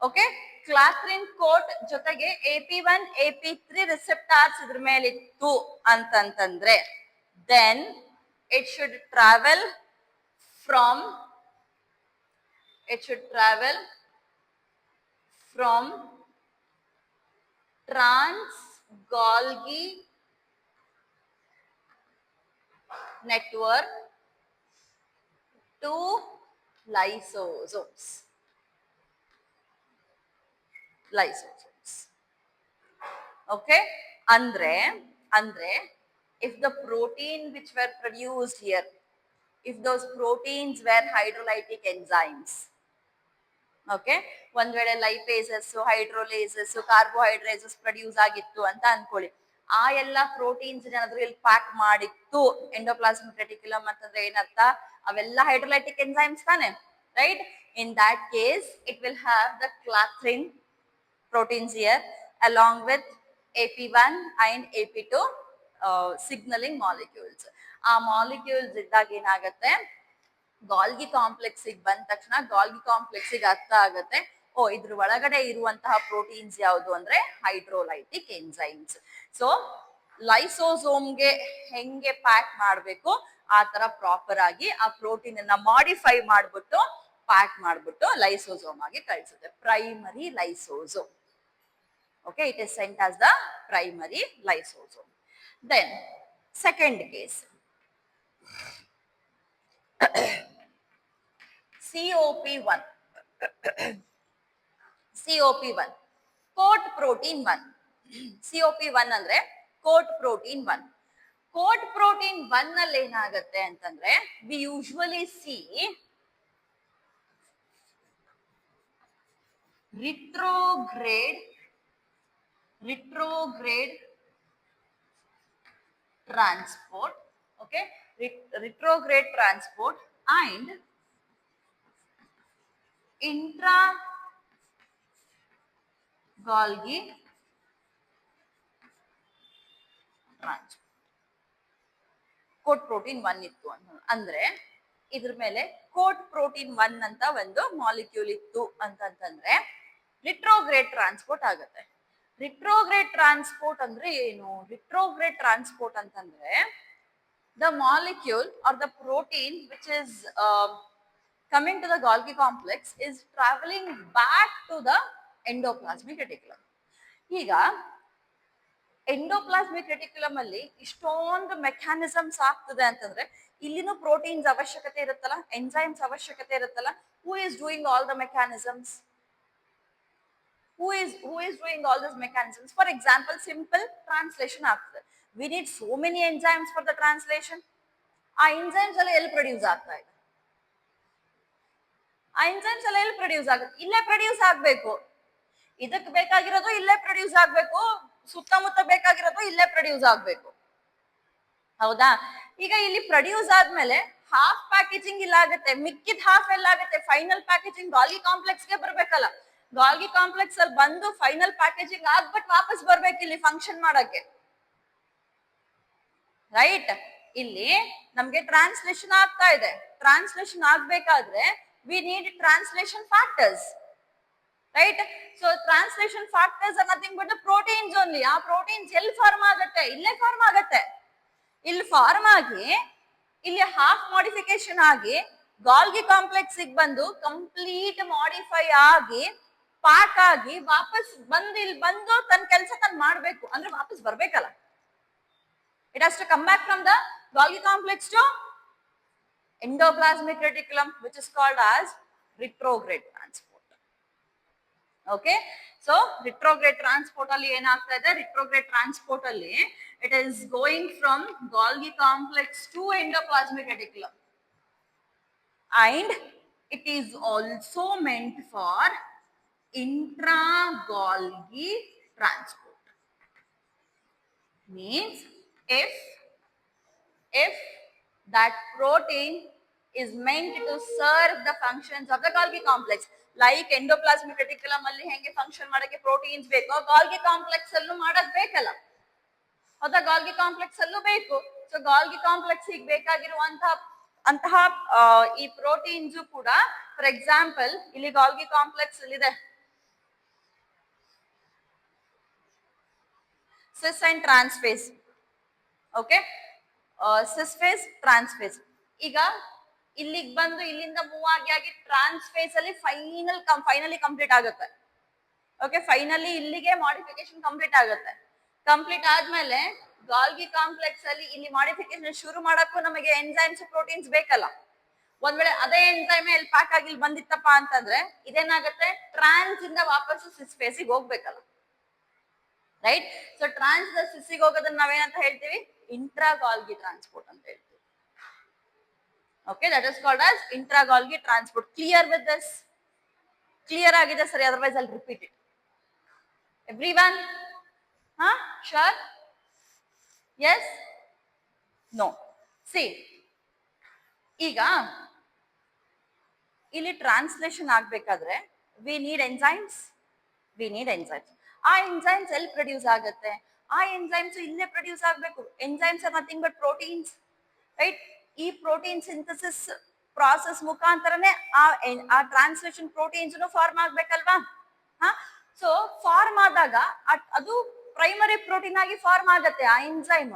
Speaker 1: Okay, clathrin coat ಜೊತೆಗೆ AP1 AP3 ರಿಸೆಪ್ಟಾರ್ಸ್ ಇದ್ರ ಮೇಲೆ ಇತ್ತು ಅಂತಂತಂದ್ರೆ then it should travel from trans-Golgi network to lysosomes. lysosomes. Okay, andre if the protein which were produced here, if those proteins were hydrolytic enzymes, okay, ಒಂದ್ ವೇಳೆ ಲೈಪೇಸಸ್ ಹೈಡ್ರೋಲೇಸಸ್ carbohydrates produce ಆಗಿತ್ತು ಅಂತ ಅನ್ಕೊಳ್ಳಿ, ಆ ಎಲ್ಲ ಪ್ರೋಟೀನ್ಸ್ ಏನಾದ್ರು ಇಲ್ಲಿ ಪ್ಯಾಕ್ ಮಾಡಿತ್ತು ಎಂಡೋಪ್ಲಾಸ್ಮಿಕ್ ರೆಟಿಕ್ಯುಲಮ್ ಅಂತಂದ್ರೆ ಏನರ್ಥ, ಅವೆಲ್ಲ ಹೈಡ್ರೋಲೈಟಿಕ್ ಎನ್ಸೈಮ್ಸ್ ತಾನೆ, right? In that case it will have the clathrin proteins here along with AP1 and AP2 signaling molecules. ಆ ಮಾಲಿಕ್ಯೂಲ್ಸ್ ಇದ್ದಾಗ ಏನಾಗುತ್ತೆ, ಗಾಲ್ಗಿ ಕಾಂಪ್ಲೆಕ್ಸ್ ಬಂದ ತಕ್ಷಣ ಗಾಲ್ಗಿ ಕಾಂಪ್ಲೆಕ್ಸ್ ಅರ್ಥ ಆಗುತ್ತೆ, ಓ ಇದ್ರ ಒಳಗಡೆ ಇರುವಂತಹ ಪ್ರೋಟೀನ್ಸ್ ಯಾವುದು ಅಂದ್ರೆ ಹೈಡ್ರೋಲೈಟಿಕ್ ಎನ್ಸೈಮ್ಸ್. ಸೊ ಲೈಸೋಸೋಮ್ಗೆ ಹೆಂಗೆ ಪ್ಯಾಕ್ ಮಾಡಬೇಕು ಆ ತರ ಪ್ರಾಪರ್ ಆಗಿ ಆ ಪ್ರೋಟೀನ್ ಅನ್ನ ಮಾಡಿಫೈ ಮಾಡ್ಬಿಟ್ಟು ಪ್ಯಾಕ್ ಮಾಡ್ಬಿಟ್ಟು ಲೈಸೋಸೋಮ್ ಆಗಿ ಕಳಿಸುತ್ತೆ, primary lysosome. Okay, it is sent as the primary lysosome. Then second case, COP1. COP1 coat protein 1. COP1 ಅಂದ್ರೆ coat protein 1. coat protein 1 ನಲ್ಲಿ ಏನಾಗುತ್ತೆ ಅಂತಂದ್ರೆ we usually see retrograde transport, okay, retrograde transport and intra Golgi transport. Coat protein 1 ಇತ್ತು ಅಂದ್ರೆ ಇದ್ರ ಮೇಲೆ coat protein 1 ಅಂತ ಒಂದು ಮಾಲಿಕ್ಯೂಲ್ ಇತ್ತು ಅಂತಂದ್ರೆ ರಿಟ್ರೋಗ್ರೇಡ್ ಟ್ರಾನ್ಸ್ಪೋರ್ಟ್ ಆಗುತ್ತೆ. ರಿಟ್ರೋಗ್ರೇಡ್ ಟ್ರಾನ್ಸ್ಪೋರ್ಟ್ ಅಂದ್ರೆ ಏನು? ರಿಟ್ರೋಗ್ರೇಡ್ ಟ್ರಾನ್ಸ್ಪೋರ್ಟ್ ಅಂತಂದ್ರೆ the molecule or the protein which is coming to the Golgi complex is traveling back to the endoplasmic reticulum. ಈಗ ಎಂಡೋಪ್ಲಾಸ್ಮಿಕ್ ರೆಟಿಕ್ಯುಲಮ್ ಅಲ್ಲಿ ಇಷ್ಟೊಂದು ಮೆಕ್ಯಾನಿಸಮ್ಸ್ ಆಗ್ತದೆ ಅಂತಂದ್ರೆ ಇಲ್ಲಿನೂ ಪ್ರೋಟೀನ್ಸ್ ಅವಶ್ಯಕತೆ ಇರುತ್ತಲ್ಲ, ಎಂಜೈಮ್ಸ್ ಅವಶ್ಯಕತೆ ಇರುತ್ತಲ್ಲ. Who is doing all the mechanisms? who is doing all these mechanisms? For example, simple translation ಆಗ್ತದೆ. We need so many enzymes for the translation. ಆ enzymes ಎಲ್ಲ ಎಲ್ಲಿ ಪ್ರೊಡ್ಯೂಸ್ ಆಗ್ತಾ ಇದೆ? ಆ enzymes ಎಲ್ಲ ಎಲ್ಲಿ ಪ್ರೊಡ್ಯೂಸ್ ಆಗುತ್ತೆ? ಇಲ್ಲೇ ಪ್ರೊಡ್ಯೂಸ್ ಆಗ್ಬೇಕು. ಇದಕ್ಕೆ ಬೇಕಾಗಿರೋದು ಇಲ್ಲೇ ಪ್ರೊಡ್ಯೂಸ್ ಆಗ್ಬೇಕು, ಸುತ್ತಮುತ್ತ ಬೇಕಾಗಿರೋದು ಇಲ್ಲೇ ಪ್ರೊಡ್ಯೂಸ್ ಆಗ್ಬೇಕು, ಹೌದಾ? ಈಗ ಇಲ್ಲಿ ಪ್ರೊಡ್ಯೂಸ್ ಆದ್ಮೇಲೆ ಹಾಫ್ ಪ್ಯಾಕೇಜಿಂಗ್ ಇಲ್ಲ ಆಗುತ್ತೆ, ಮಿಕ್ಕಿದ ಹಾಫ್ ಎಲ್ಲ ಆಗುತ್ತೆ, ಫೈನಲ್ ಪ್ಯಾಕೇಜಿಂಗ್ ಗಾಲ್ಗಿ ಕಾಂಪ್ಲೆಕ್ಸ್ ಗೆ ಬರ್ಬೇಕಲ್ಲ. ಗಾಲ್ಗಿ ಕಾಂಪ್ಲೆಕ್ಸ್ ಅಲ್ಲಿ ಬಂದು ಫೈನಲ್ ಪ್ಯಾಕೇಜಿಂಗ್ ಆಗ್ಬಿಟ್ಟು ವಾಪಸ್ ಬರ್ಬೇಕು ಇಲ್ಲಿ ಫಂಕ್ಷನ್ ಮಾಡಕ್ಕೆ, ರೈಟ್? ಇಲ್ಲಿ ನಮ್ಗೆ ಟ್ರಾನ್ಸ್ಲೇಷನ್ ಆಗ್ತಾ ಇದೆ. ಟ್ರಾನ್ಸ್ಲೇಷನ್ ಆಗ್ಬೇಕಾದ್ರೆ we need translation factors, right? So translation factors are nothing but the proteins only. ಆ ಪ್ರೋಟೀನ್ಸ್ ಎಲ್ಲಿ ಫಾರ್ಮ್ ಆಗುತ್ತೆ? ಇಲ್ಲೇ ಫಾರ್ಮ್ ಆಗುತ್ತೆ. ಇಲ್ಲಿ ಫಾರ್ಮ್ ಆಗಿ ಇಲ್ಲಿ ಹಾಫ್ ಮಾಡಿಫಿಕೇಶನ್ ಆಗಿ ಗಾಲ್ಗಿ ಕಾಂಪ್ಲೆಕ್ಸ್ ಬಂದು ಕಂಪ್ಲೀಟ್ ಮಾಡಿಫೈ ಆಗಿ ಪ್ಯಾಕ್ ಆಗಿ ವಾಪಸ್ ಬಂದು ಇಲ್ಲಿ ಬಂದು ತನ್ನ ಕೆಲಸ ತಾನು ಮಾಡ್ಬೇಕು ಅಂದ್ರೆ ವಾಪಸ್ ಬರ್ಬೇಕಲ್ಲ. It has to come back from the Golgi complex to endoplasmic reticulum, which is called as retrograde transport. Okay, so retrograde transport alli enagta ide? Retrograde transport alli it is going from Golgi complex to endoplasmic reticulum, and it is also meant for intra-Golgi transport. Means if that protein is meant to serve the functions of the Golgi complex, like endoplasmic reticulum alli henge function ಮಾಡಕ್ಕೆ proteins ಬೇಕು, Golgi complex ಅಲ್ಲೂ ಮಾಡಕ್ ಬೇಕಲ್ಲ, ಹೌದಾ? Golgi complex ಅಲ್ಲೂ ಬೇಕು. So Golgi complex ಈಗ ಬೇಕಾಗಿರುವಂತಹ ಈ ಪ್ರೋಟೀನ್ಸ್ ಕೂಡ, ಫಾರ್ ಎಕ್ಸಾಂಪಲ್ ಇಲ್ಲಿ ಗಾಲ್ಗಿ ಕಾಂಪ್ಲೆಕ್ಸ್ ಅಲ್ಲಿ ಇದೆ ಸಿಸ್ ಅಂಡ್ ಟ್ರಾನ್ಸ್ಫೇಸ್, ಓಕೆ, ಸಿಸ್ ಫೇಸ್ ಟ್ರಾನ್ಸ್ಫೇಸ್. ಈಗ ಇಲ್ಲಿಗೆ ಬಂದು ಇಲ್ಲಿಂದ ಮೂವ್ ಆಗಿ ಟ್ರಾನ್ಸ್ಫೇಸ್ ಅಲ್ಲಿ ಫೈನಲಿ ಕಂಪ್ಲೀಟ್ ಆಗುತ್ತೆ. ಓಕೆ, ಫೈನಲಿ ಇಲ್ಲಿಗೆ ಮಾಡಿಫಿಕೇಶನ್ ಕಂಪ್ಲೀಟ್ ಆಗುತ್ತೆ. ಕಂಪ್ಲೀಟ್ ಆದ್ಮೇಲೆ ಗಾಲ್ಗಿ ಕಾಂಪ್ಲೆಕ್ಸ್ ಅಲ್ಲಿ ಇಲ್ಲಿ ಮಾಡಿಫಿಕೇಶನ್ ಶುರು ಮಾಡಕ್ಕೂ ನಮಗೆ ಎಂಜೈಮ್ಸ್ ಪ್ರೋಟೀನ್ಸ್ ಬೇಕಲ್ಲ. ಒಂದ್ ವೇಳೆ ಅದೇ ಎಂಜೈಮ್ ಎಲ್ಲಿ ಪ್ಯಾಕ್ ಆಗಿ ಇಲ್ಲಿ ಬಂದಿತ್ತಪ್ಪ ಅಂತಂದ್ರೆ ಇದೇನಾಗುತ್ತೆ ಟ್ರಾನ್ಸ್ ಇಂದ ವಾಪಸ್ ಸಿಸ್ ಫೇಸಿಗೆ ಹೋಗ್ಬೇಕಲ್ಲ, ರೈಟ್? ಸೊ ಟ್ರಾನ್ಸ್ ಸಿಸ್ಸಿಗೆ ಹೋಗೋದನ್ನ ನಾವೇನಂತ ಹೇಳ್ತೀವಿ? ಇಂಟ್ರಾ ಗಾಲ್ಗಿ ಟ್ರಾನ್ಸ್ಪೋರ್ಟ್ ಅಂತ ಹೇಳ್ತೀವಿ. Okay, that is called as intra-Golgi transport. Clear with this? Clear agide sir, otherwise I'll repeat it. Everyone? Huh? Sure? Yes? No. See, ಈಗ ಇಲ್ಲಿ ಟ್ರಾನ್ಸ್ಲೇಷನ್ ಆಗ್ಬೇಕಾದ್ರೆ we need enzymes. ಆ enzymes ಎಲ್ಲಿ produce ಆಗುತ್ತೆ? ಆ enzymes ಇಲ್ಲೇ ಪ್ರೊಡ್ಯೂಸ್ ಆಗಬೇಕು. Enzymes are nothing but proteins, right? ಈ ಪ್ರೋಟೀನ್ ಸಿಂಥಸಿಸ್ ಪ್ರಾಸೆಸ್ ಮುಖಾಂತರನೇ ಆ ಟ್ರಾನ್ಸ್ಲೇಷನ್ ಪ್ರೋಟೀನ್ಸ್ ಫಾರ್ಮ್ ಆಗ್ಬೇಕಲ್ವಾ? ಸೊ ಫಾರ್ಮ್ ಆದಾಗ ಅದು ಪ್ರೈಮರಿ ಪ್ರೋಟೀನ್ ಆಗಿ ಫಾರ್ಮ್ ಆಗತ್ತೆ ಆ ಎಂಜೈಮ್.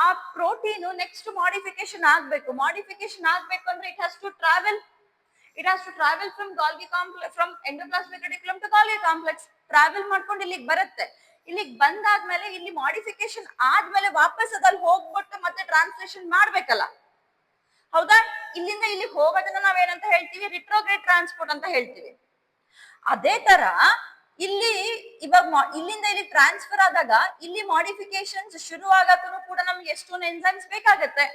Speaker 1: ಆ ಪ್ರೋಟೀನ್ ನೆಕ್ಸ್ಟ್ ಮಾಡಿಫಿಕೇಶನ್ ಆಗ್ಬೇಕು. ಮಾಡಿಫಿಕೇಶನ್ ಆಗ್ಬೇಕು ಅಂದ್ರೆ it has to travel from Golgi complex, from endoplasmic reticulum to Golgi complex. Travel ಮಾಡ್ಕೊಂಡು ಇಲ್ಲಿಗೆ ಬರುತ್ತೆ. ಇಲ್ಲಿಗೆ ಬಂದಾದ್ಮೇಲೆ ಇಲ್ಲಿ ಮಾಡಿಫಿಕೇಶನ್ ಆದ್ಮೇಲೆ ವಾಪಸ್ ಅದಲ್ಲಿ ಹೋಗ್ಬಿಟ್ಟು ಮತ್ತೆ ಟ್ರಾನ್ಸ್ಲೇಷನ್ ಮಾಡ್ಬೇಕಲ್ಲ, ಹೌದಾ? ಇಲ್ಲಿಂದ ಇಲ್ಲಿ ಹೋಗೋದನ್ನ ನಾವೇನಂತ ಹೇಳ್ತೀವಿ? ರಿಟ್ರೋಗ್ರೇಡ್ ಟ್ರಾನ್ಸ್ಪೋರ್ಟ್ ಅಂತ ಹೇಳ್ತೀವಿ. ಅದೇ ತರ ಇಲ್ಲಿ ಇವಾಗ ಇಲ್ಲಿಂದ ಇಲ್ಲಿ ಟ್ರಾನ್ಸ್ಫರ್ ಆದಾಗ ಇಲ್ಲಿ ಮಾಡಿಫಿಕೇಶನ್ಸ್ ಶುರು ಆಗಕ್ಕೂ ಕೂಡ ನಮ್ಗೆ ಎಷ್ಟೊಂದು ಎಂಜೈಮ್ಸ್ ಬೇಕಾಗತ್ತೆ.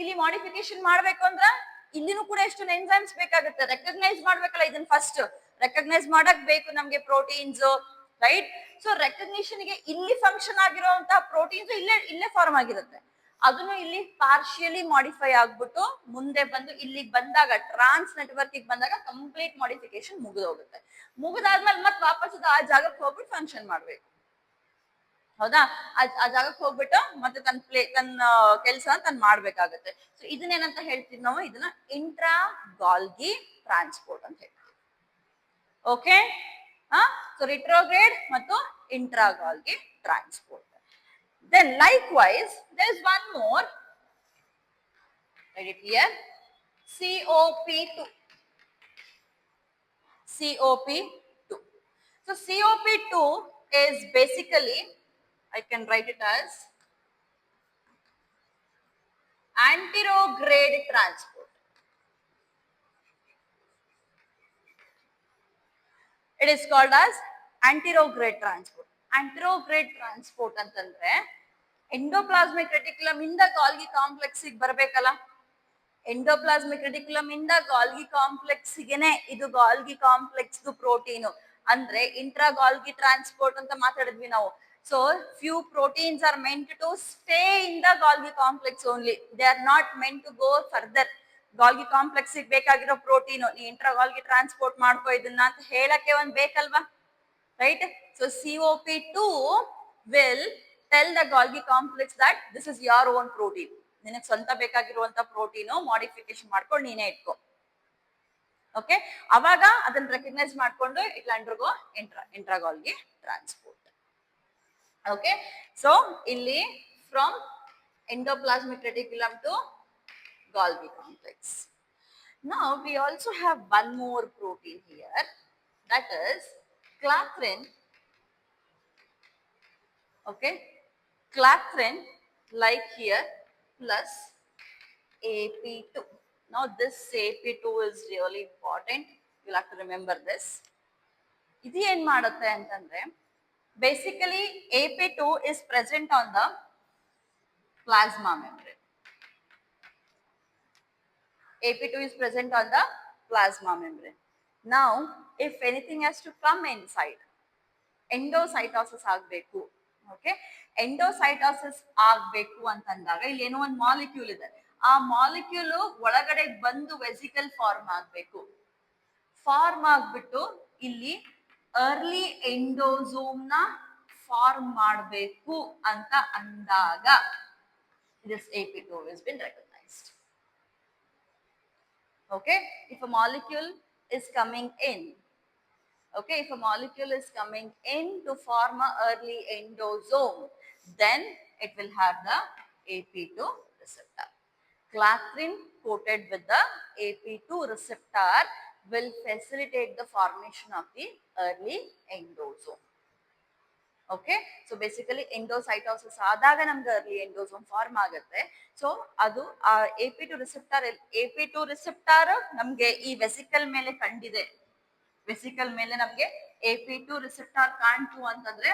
Speaker 1: ಇಲ್ಲಿ ಮಾಡಿಫಿಕೇಶನ್ ಮಾಡ್ಬೇಕು ಅಂದ್ರ ಇಲ್ಲಿನೂ ಕೂಡ ಎಷ್ಟೊಂದು ಎಂಜೈಮ್ಸ್ ಬೇಕಾಗುತ್ತೆ. ರೆಕಗ್ನೈಸ್ ಮಾಡ್ಬೇಕಲ್ಲ, ಇದನ್ನ ಫಸ್ಟ್ ರೆಕಗ್ನೈಸ್ ಮಾಡಕ್ ಬೇಕು ನಮ್ಗೆ ಪ್ರೋಟೀನ್ಸ್, ರೈಟ್? ಸೊ ರೆಕಗ್ನಿಷನ್ ಗೆ ಇಲ್ಲಿ ಫಂಕ್ಷನ್ ಆಗಿರುವಂತಹ ಪ್ರೋಟೀನ್ಸ್ ಇಲ್ಲೇ ಫಾರ್ಮ್ ಆಗಿರುತ್ತೆ. ಅದನ್ನು ಇಲ್ಲಿ ಪಾರ್ಶಿಯಲಿ ಮಾಡಿಫೈ ಆಗ್ಬಿಟ್ಟು ಮುಂದೆ ಬಂದು ಇಲ್ಲಿಗೆ ಬಂದಾಗ ಟ್ರಾನ್ಸ್ ನೆಟ್ವರ್ಕ್ ಬಂದಾಗ ಕಂಪ್ಲೀಟ್ ಮಾಡಿಫಿಕೇಶನ್ ಮುಗಿದೋಗುತ್ತೆ. ಮುಗಿದಾದ್ಮೇಲೆ ಮತ್ತೆ ವಾಪಸ್ ಆ ಜಾಗಕ್ಕೆ ಹೋಗ್ಬಿಟ್ಟು ಫಂಕ್ಷನ್ ಮಾಡ್ಬೇಕು, ಹೌದಾ? ಆ ಜಾಗಕ್ಕೆ ಹೋಗ್ಬಿಟ್ಟು ಮತ್ತೆ ತನ್ನ ಕೆಲಸ ತನ್ನ ಮಾಡ್ಬೇಕಾಗತ್ತೆ. ಸೊ ಇದನ್ನೇನಂತ ಹೇಳ್ತೀವಿ ನಾವು? ಇದನ್ನ ಇಂಟ್ರಾ ಗಾಲ್ಗಿ ಟ್ರಾನ್ಸ್ಪೋರ್ಟ್ ಅಂತ ಹೇಳ್ತೀವಿ. ಓಕೆ, ಸೊ ರಿಟ್ರೋಗ್ರೇಡ್ ಮತ್ತು intra Golgi transport. Then likewise, there is one more. Write it here. COP2. COP2. So COP2 is basically, I can write it as anterograde transport. It is called as anterograde transport. Anterograde transport ಅಂತಂದ್ರೆ endoplasmic reticulum ಇಂದ Golgi complex ಬರಬೇಕಲ್ಲ. Endoplasmic reticulum ಇಂದ Golgi complex ಗೆನೆ ಇದು Golgi complex protein ಅಂದ್ರೆ intra Golgi transport ಅಂತ ಮಾತಾಡಿದ್ವಿ ನಾವು. So few proteins are meant to stay in the Golgi complex only. They are not meant to go further. Golgi complex ಬೇಕಾಗಿರೋ protein ನೀ intra Golgi transport ಮಾಡ್ಕೋ ಇದನ್ನ ಅಂತ ಹೇಳಕ್ಕೆ ಒಂದ್ ಬೇಕಲ್ವಾ, right? So COP2 will tell the Golgi complex that this is your own protein. ನಿನಗೆ ಸ್ವಂತ ಬೇಕಾಗಿರುವಂತ ಪ್ರೋಟೀನು ಮಾಡಿಫಿಕೇಶನ್ ಮಾಡ್ಕೊಂಡು ನೀನೇ ಇಟ್ಕೋ. ಓಕೆ, ಅವಾಗ ಅದನ್ನ ರೆಕಗ್ನೈಸ್ ಮಾಡ್ಕೊಂಡು it undergo intra Golgi transport. Okay, so ಇಲ್ಲಿ from endoplasmic reticulum to Golgi complex. Now we also have one more protein here, that is clathrin. Okay, clathrin like here plus AP2. Now this AP2 is really important. You'll have to remember this. Idu en madutte antandre basically AP2 is present on the plasma membrane. AP2 is present on the plasma membrane. Now if anything has to come inside, endocytosis ಆಗಬೇಕು. Okay, ಎಂಡೋಸೈಟೋಸಿಸ್ ಆಗ್ಬೇಕು ಅಂತಂದಾಗ ಇಲ್ಲಿ ಏನೋ ಒಂದು molecule ಇದೆ. ಆ molecule ಒಳಗಡೆ ಬಂದು ವೆಸಿಕಲ್ ಫಾರ್ಮ್ ಆಗ್ಬೇಕು. ಫಾರ್ಮ್ ಆಗ್ಬಿಟ್ಟು ಇಲ್ಲಿ ಅರ್ಲಿ ಎಂಡೋಸೋಮ್ ನ ಫಾರ್ಮ್ ಮಾಡಬೇಕು ಅಂತ ಅಂದಾಗ this AP2 has been recognized. Okay, if a molecule is coming in, okay, if a molecule is coming in to form a early endosome, then it will have the AP2 receptor. Clathrin coated with the AP2 receptor will facilitate the formation of the early endosome. Okay. So basically endocytosis ಆದಾಗ ನಮ್ಗೆ early endosome form ಆಗುತ್ತೆ. So ಅದು AP2 receptor ನಮ್ಗೆ ಈ vesicle ಮೇಲೆ ಕಂಡಿದೆ. Vesicle ಮೇಲೆ ನಮ್ಗೆ AP2 ರಿಸೆಪ್ಟಾರ್ ಕಾಣ್ತು ಅಂತಂದ್ರೆ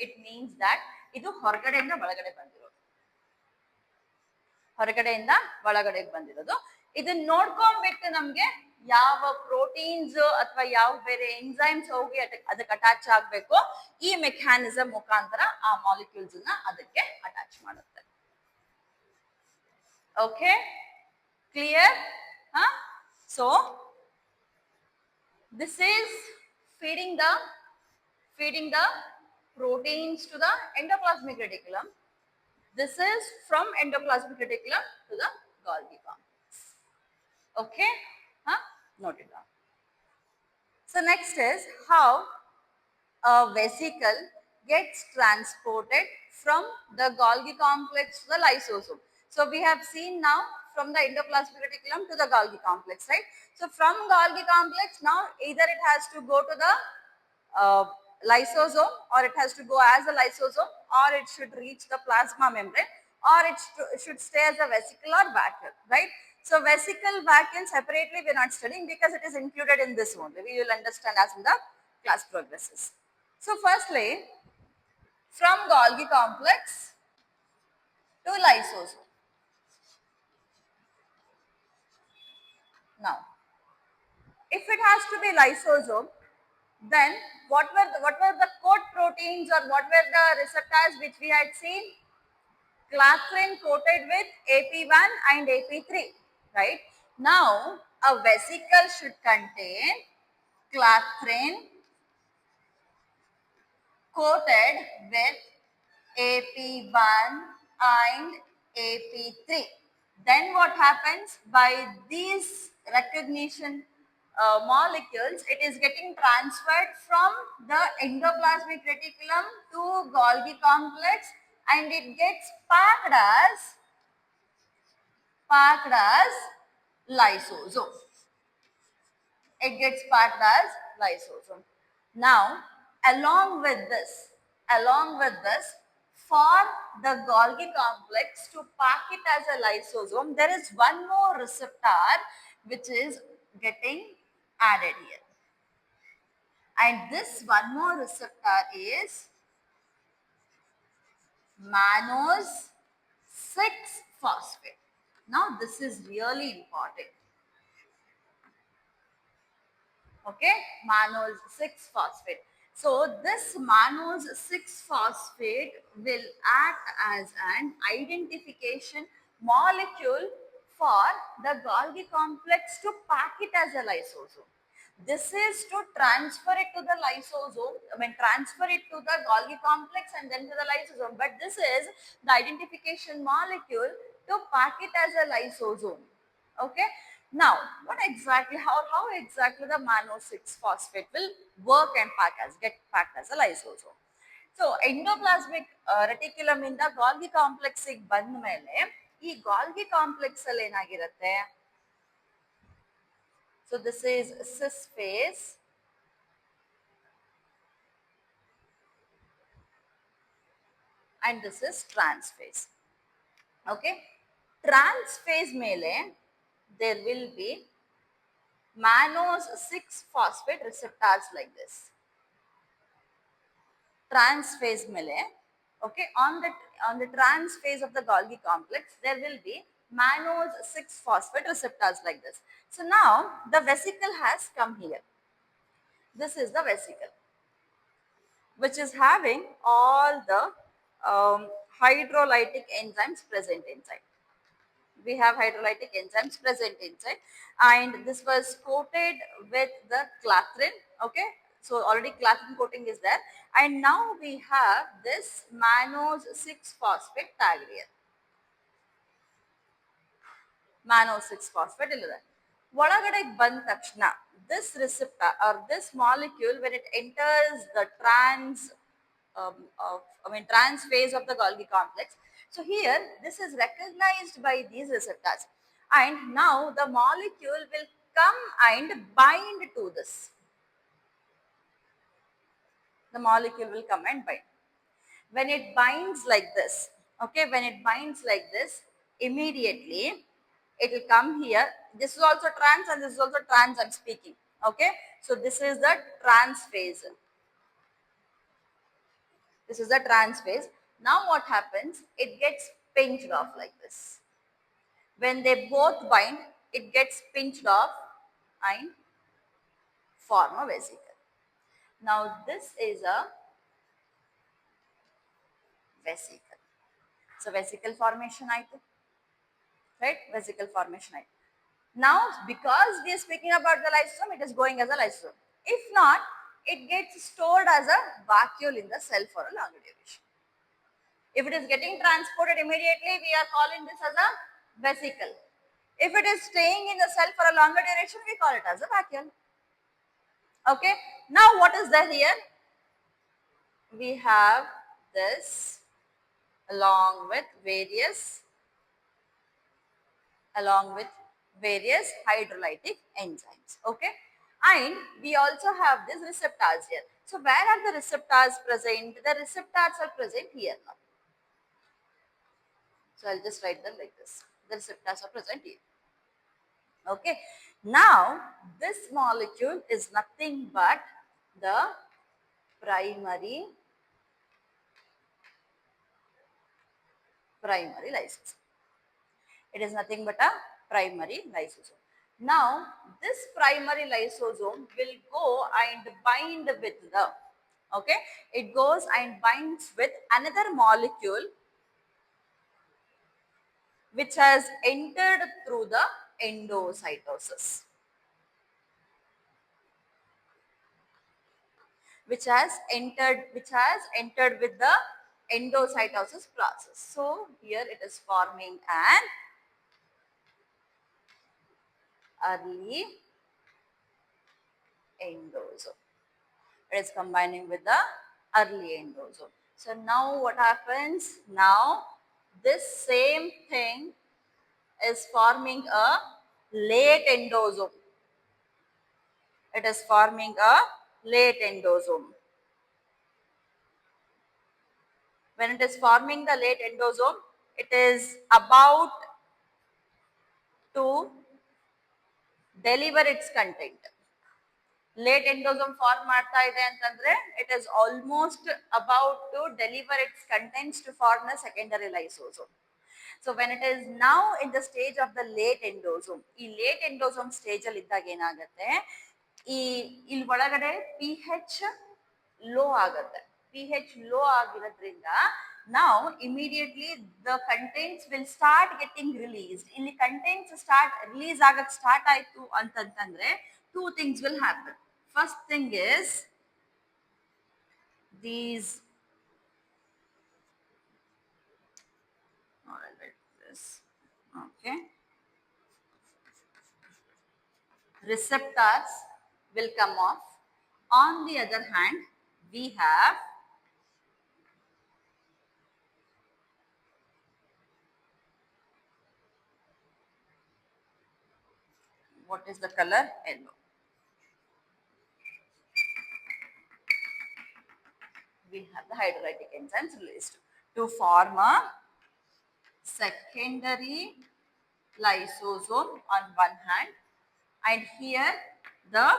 Speaker 1: ಇಟ್ ಮೀನ್ಸ್ ದಟ್ ಇದು ಹೊರಗಡೆಯಿಂದ ಒಳಗಡೆ ಬಂದಿರೋದು. ಹೊರಗಡೆಯಿಂದ ಒಳಗಡೆಗೆ ಬಂದಿರೋದು. ಇದನ್ನ ನೋಡ್ಕೊಂಡ್ಬಿಟ್ಟು ನಮ್ಗೆ ಯಾವ ಪ್ರೋಟೀನ್ಸ್ ಅಥವಾ ಯಾವ ಬೇರೆ ಎಂಜೈಮ್ಸ್ ಹೋಗಿ ಅದಕ್ಕೆ ಅಟ್ಯಾಚ್ ಆಗ್ಬೇಕು, ಈ ಮೆಕ್ಯಾನಿಸಮ್ ಮುಖಾಂತರ ಆ ಮಾಲಿಕ್ಯೂಲ್ಸ್ ನ ಅದಕ್ಕೆ ಅಟ್ಯಾಚ್ ಮಾಡುತ್ತೆ. Okay, clear? So this is feeding the proteins to the endoplasmic reticulum. This is from endoplasmic reticulum to the Golgi complex. Okay, note it down. So next is how a vesicle gets transported from the Golgi complex to the lysosome. So we have seen now from the endoplasmic reticulum to the Golgi complex, right? So from Golgi complex, now either it has to go to the lysosome, or it has to go as a lysosome, or it should reach the plasma membrane, or it should stay as a vesicle or vacuole, right? So vesicle, vacuole separately we are not studying because it is included in this only. We will understand as in the class progresses. So firstly, from Golgi complex to lysosome. Now, if it has to be lysosome, then what were the coat proteins, or what were the receptors which we had seen? Clathrin coated with AP1 and AP3, right? Now, a vesicle should contain clathrin coated with AP1 and AP3. Then what happens? By these recognition molecules, it is getting transferred from the endoplasmic reticulum to Golgi complex, and it gets packed as lysosome. It gets packed as lysosome. Now, along with this, for the Golgi complex to pack it as a lysosome, there is one more receptor which is getting added here. And this one more receptor is mannose 6-phosphate. Now, this is really important. Okay, mannose 6-phosphate. So this mannose 6-phosphate will act as an identification molecule for the Golgi complex to pack it as a lysosome. This is to transfer it to the lysosome, transfer it to the Golgi complex and then to the lysosome. But this is the identification molecule to pack it as a lysosome. Okay. Now, what exactly, how exactly the mannose 6-phosphate will work and get packed as a lysosome? So, endoplasmic reticulum ಇಂದ Golgi complex ಗೆ ಬಂದ ಮೇಲೆ ಈ Golgi complex ಅಲ್ಲಿ ಏನಾಗಿರುತ್ತೆ? So, this is cis phase and this is trans phase. Okay, trans phase ಮೇಲೆ there will be mannose 6-phosphate receptors like this. Trans phase mele, okay, on the trans phase of the Golgi complex, there will be mannose 6-phosphate receptors like this. So now the vesicle has come here. This is the vesicle, which is having all the hydrolytic enzymes present inside. We have hydrolytic enzymes present inside, and this was coated with the clathrin. Okay, so already clathrin coating is there, and now we have this mannose 6-phosphate tag here. Mannose 6-phosphate illide. ಒಳಗಡೆಗೆ ಬಂದ ತಕ್ಷಣ this receptor or this molecule, when it enters the trans phase of the Golgi complex, so here this is recognized by these receptors, and now the molecule will come and bind to this. The molecule will come and bind. When it binds like this, okay, when it binds like this, immediately it will come here. This is also trans and this is also trans I'm speaking. Okay, so this is the trans phase. This is the trans phase. Now what happens? It gets pinched off like this. When they both bind, it gets pinched off and form a vesicle. Now this is a vesicle. So vesicle formation item, right? Vesicle formation item. Now because we are speaking about the lysosome, it is going as a lysosome. If not, it gets stored as a vacuole in the cell for a longer duration. If it is getting transported immediately, we are calling this as a vesicle. If it is staying in the cell for a longer duration, we call it as a vacuole. Okay. Now what is there here? We have this along with various hydrolytic enzymes. Okay. And we also have these receptors here. So where are the receptors present? The receptors are present here now. So I'll just write them like this. The receptors are present here. Okay. Now this molecule is nothing but the primary lysosome. It is nothing but a primary lysosome. Now this primary lysosome will go and bind with the, okay, it goes and binds with another molecule which has entered through the endocytosis. Which has entered with the endocytosis process. So here it is forming an early endosome. It is combining with the early endosome. So now what happens? Now this same thing is forming a late endosome. It is forming a late endosome. When it is forming the late endosome, it is about to deliver its content. Late endosome form ಮಾಡ್ತಾ ಇದೆ ಅಂತಂದ್ರೆ it is almost about to deliver its contents to form a secondary lysosome. So when it is now in the stage of the late endosome, ಈ late endosome stage ಅಲ್ಲಿ ಇದ್ದಾಗ ಏನಾಗುತ್ತೆ, ಇಲ್ಲಿ ಒಳಗಡೆ pH low ಆಗುತ್ತೆ. pH low ಆಗಿರೋದ್ರಿಂದ now immediately the contents will start getting released. ಇಲ್ಲಿ contents start release ಆಗಕ್ಕೆ start ಆಯ್ತು ಅಂತಂದ್ರೆ two things will happen. First thing is these, I'll write this, okay, receptors will come off. On the other hand, we have what is the color? Yellow. We have the hydrolytic enzymes released to form a secondary lysosome on one hand, and here the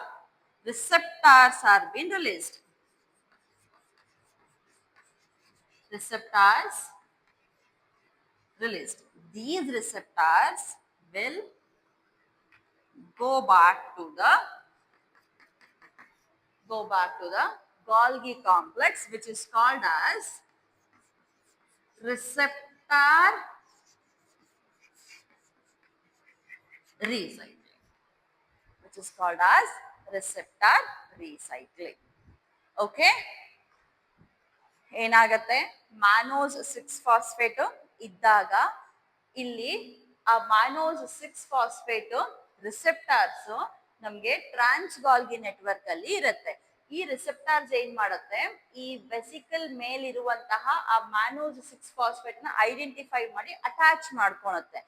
Speaker 1: receptors are being released. Receptors released. These receptors will go back to the Golgi complex, which is called as receptor recycling. Which is called as receptor recycling. Okay. ಏನಾಗತ್ತೆ, ಮ್ಯಾನೋಸ್ 6-ಫಾಸ್ಫೇಟ್ ಇದ್ದಾಗ ಇಲ್ಲಿ ಆ ಮ್ಯಾನೋಸ್ 6-ಫಾಸ್ಫೇಟ್ receptors ನಮಗೆ ಟ್ರಾನ್ಸ್ Golgi network ಅಲ್ಲಿ ಇರುತ್ತೆ. ಈ receptors ಏನ್ ಮಾಡುತ್ತೆ, ಈ ವೆಸಿಕಲ್ ಮೇಲಿರುವಂತಹ ಆ ಮ್ಯಾನೋಸ್ 6-ಫಾಸ್ಫೇಟ್ ನ ಐಡೆಂಟಿಫೈ ಮಾಡಿ ಅಟ್ಯಾಚ್ ಮಾಡ್ಕೊಳುತ್ತೆ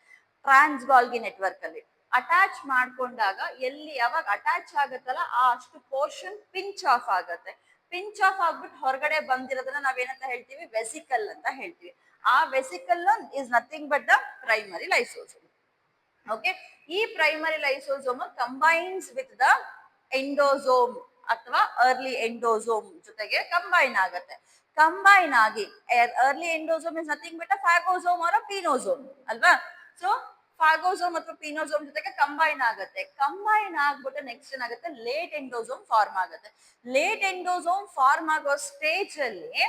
Speaker 1: ಟ್ರಾನ್ಸ್ ಗಾಲ್ಗಿ ನೆಟ್ವರ್ಕ್ ಅಲ್ಲಿ. ಅಟ್ಯಾಚ್ ಮಾಡ್ಕೊಂಡಾಗ ಎಲ್ಲಿ ಯಾವಾಗ ಅಟ್ಯಾಚ್ ಆಗತ್ತಲ್ಲ ಆ ಅಷ್ಟು ಪೋರ್ಷನ್ ಪಿಂಚ್ ಆಫ್ ಆಗತ್ತೆ. ಪಿಂಚ್ ಆಫ್ ಆಗ್ಬಿಟ್ಟು ಹೊರಗಡೆ ಬಂದಿರೋದನ್ನ ನಾವೇನಂತ ಹೇಳ್ತೀವಿ, ವೆಸಿಕಲ್ ಅಂತ ಹೇಳ್ತೀವಿ. ಆ vesicle is nothing but the primary lysosome. Okay, ಈ primary lysosome combines with the endosome ಅಥವಾ ಅರ್ಲಿ ಎಂಡೋಸೋಮ್ ಜೊತೆಗೆ ಕಂಬೈನ್ ಆಗುತ್ತೆ. ಕಂಬೈನ್ ಆಗಿ early endosome is nothing but a phagosome or a pinosome ಅಲ್ವಾ. ಸೊ ಫಾಗೋಸೋಮ್ ಅಥವಾ ಪೀನೋಸೋಮ್ ಜೊತೆಗೆ ಕಂಬೈನ್ ಆಗುತ್ತೆ. ಕಂಬೈನ್ ಆಗ್ಬಿಟ್ಟು ನೆಕ್ಸ್ಟ್ ಏನಾಗುತ್ತೆ, ಲೇಟ್ ಎಂಡೋಸೋಮ್ ಫಾರ್ಮ್ ಆಗುತ್ತೆ. ಲೇಟ್ ಎಂಡೋಸೋಮ್ ಫಾರ್ಮ್ ಆಗೋ ಸ್ಟೇಜ್ ಅಲ್ಲಿ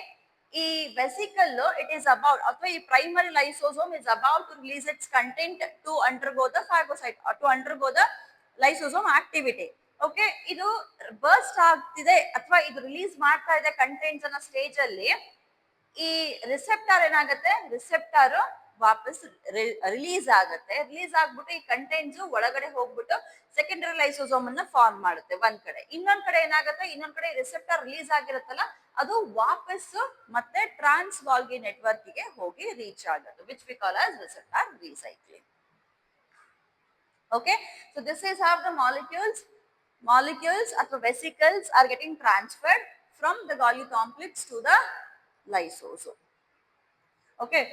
Speaker 1: ಈ ವೆಸಿಕಲ್ ಇಟ್ ಈಸ್ ಅಬೌಟ್ ಅಥವಾ ಈ primary lysosome is about to release its content to undergo the phagocyte to undergo the lysosome activity. Okay, ಇದು burst ಆಗ್ತಿದೆ ಅಥವಾ ಇದು ರಿಲೀಸ್ ಮಾಡ್ತಾ ಇದೆ ಕಂಟೆಂಟ್ಸ್ ಅನ್ನೋ ಸ್ಟೇಜ್ ಅಲ್ಲಿ ಈ ರಿಸೆಪ್ಟಾರ್ ಏನಾಗುತ್ತೆ, ರಿಸೆಪ್ಟಾರ್ ವಾಪಸ್ ರಿಲೀಸ್ ಆಗುತ್ತೆ. ರಿಲೀಸ್ ಆಗ್ಬಿಟ್ಟು ಈ ಕಂಟೆಂಟ್ಸ್ ಒಳಗಡೆ ಹೋಗ್ಬಿಟ್ಟು ಸೆಕೆಂಡರಿ ಲೈಸೋಸೋಮ್ ಅನ್ನ ಫಾರ್ಮ್ ಮಾಡುತ್ತೆ ಒಂದ್ ಕಡೆ. ಇನ್ನೊಂದ್ ಕಡೆ ಏನಾಗುತ್ತೆ, ಇನ್ನೊಂದ್ ಕಡೆ ರಿಸೆಪ್ಟಾರ್ ರಿಲೀಸ್ ಆಗಿರುತ್ತಲ್ಲ ಅದು ವಾಪಸ್ ಮತ್ತೆ ಟ್ರಾನ್ಸ್ ವಾಲ್ಗಿ ನೆಟ್ವರ್ಕ್ ಗೆ ಹೋಗಿ ರೀಚ್ ಆಗುತ್ತೆ, which we call as receptor recycling. Okay, so this is how the molecules ಅಥವಾ vesicles are getting transferred from the Golgi complex to the lysosome. Okay,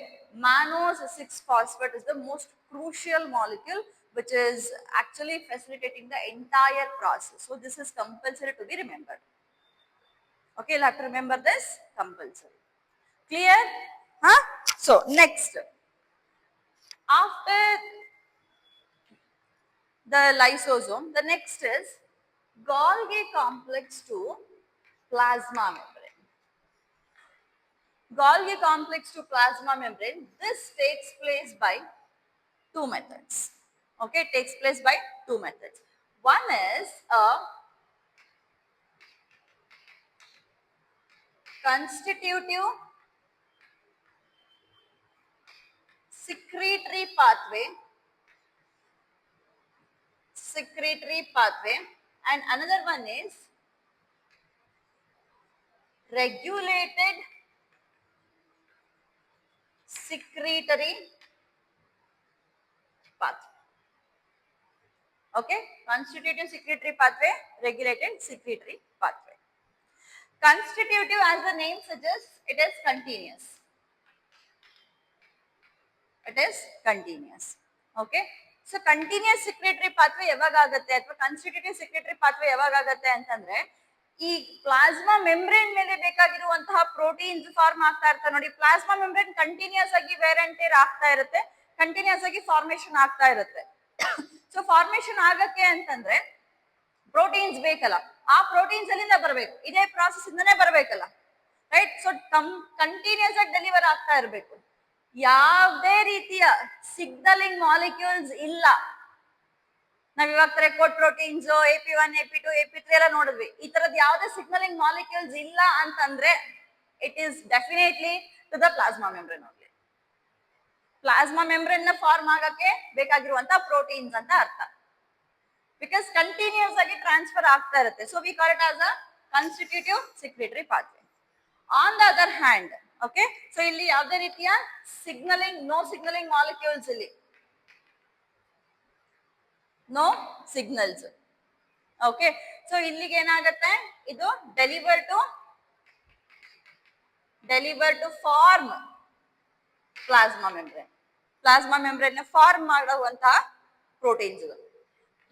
Speaker 1: mannose 6-phosphate is the most crucial molecule which is actually facilitating the entire process. So this is compulsory to be remembered. Okay, you'll have to remember this compulsory. Clear? Huh? So next, after the lysosome, the next is Golgi complex to plasma membrane. Golgi complex to plasma membrane, this takes place by two methods. Okay, it takes place by two methods. One is a constitutive secretory pathway, and another one is regulated secretory pathway. Okay, constitutive secretory pathway, regulated secretory pathway. Constitutive, as the name suggests, it is continuous. It is continuous. Okay, so continuous secretory pathway ಯಾವಾಗುತ್ತೆ ಅಥವಾ constitutive secretory pathway ಯಾವಾಗುತ್ತೆ ಅಂತಂದ್ರೆ ಈ plasma membrane ಮೇಲೆ ಬೇಕಾಗಿರುವಂತಹ proteins form ಆಗ್ತಾ ಇರ್ತಾರೆ ನೋಡಿ. Plasma membrane continuous ಆಗಿ wear and tear ಆಗ್ತಾ ಇರುತ್ತೆ, ಕಂಟಿನ್ಯೂಸ್ ಆಗಿ ಫಾರ್ಮೇಶನ್ ಆಗ್ತಾ ಇರುತ್ತೆ. ಸೊ ಫಾರ್ಮೇಶನ್ ಆಗಕ್ಕೆ ಅಂತಂದ್ರೆ ಪ್ರೋಟೀನ್ಸ್ ಬೇಕಲ್ಲ, ಆ ಪ್ರೋಟೀನ್ಸ್ ಅಲ್ಲಿಂದ ಬರಬೇಕು, ಇದೇ ಪ್ರಾಸೆಸ್ ಇಂದನೇ ಬರಬೇಕಲ್ಲ, ರೈಟ್. ಸೊ ಕಂಟಿನ್ಯೂಸ್ ಆಗಿ ಡೆಲಿವರ್ ಆಗ್ತಾ ಇರಬೇಕು. ಯಾವುದೇ ರೀತಿಯ ಸಿಗ್ನಲಿಂಗ್ ಮಾಲಿಕ್ಯೂಲ್ಸ್ ಇಲ್ಲ. ನಾವ್ ಇವಾಗ ಟ್ರೆಕೋಟ್ ಪ್ರೋಟೀನ್ಸ್ AP1, AP2, AP3 ಎಲ್ಲ ನೋಡಿದ್ವಿ. ಈ ತರದ್ ಯಾವುದೇ ಸಿಗ್ನಲಿಂಗ್ ಮಾಲಿಕ್ಯೂಲ್ಸ್ ಇಲ್ಲ ಅಂತಂದ್ರೆ it is definitely to the plasma membrane only. Plasma membrane ನ ಫಾರ್ಮ್ ಆಗಕ್ಕೆ ಬೇಕಾಗಿರುವಂತ ಪ್ರೋಟೀನ್ಸ್ ಅಂತ ಅರ್ಥ. ಬಿಕಾಸ್ ಕಂಟಿನ್ಯೂಸ್ ಆಗಿ ಟ್ರಾನ್ಸ್ಫರ್ ಆಗ್ತಾ ಇರುತ್ತೆ. So we call it as a constitutive secretory pathway. On the other hand, okay, so ಇಲ್ಲಿ ಯಾವುದೇ ರೀತಿಯ ನೋ ಸಿಗ್ನಲಿಂಗ್ ಮಾಲಿಕ್ಯೂಲ್ಸ್, ಇಲ್ಲಿ ನೋ ಸಿಗ್ನಲ್ಸ್. ಓಕೆ, ಸೊ ಇಲ್ಲಿಗೆ ಏನಾಗುತ್ತೆ, ಇದು deliver to form plasma membrane. Plasma membrane form ಮಾಡುವಂತಹ ಪ್ರೋಟೀನ್ಸ್ಗಳು.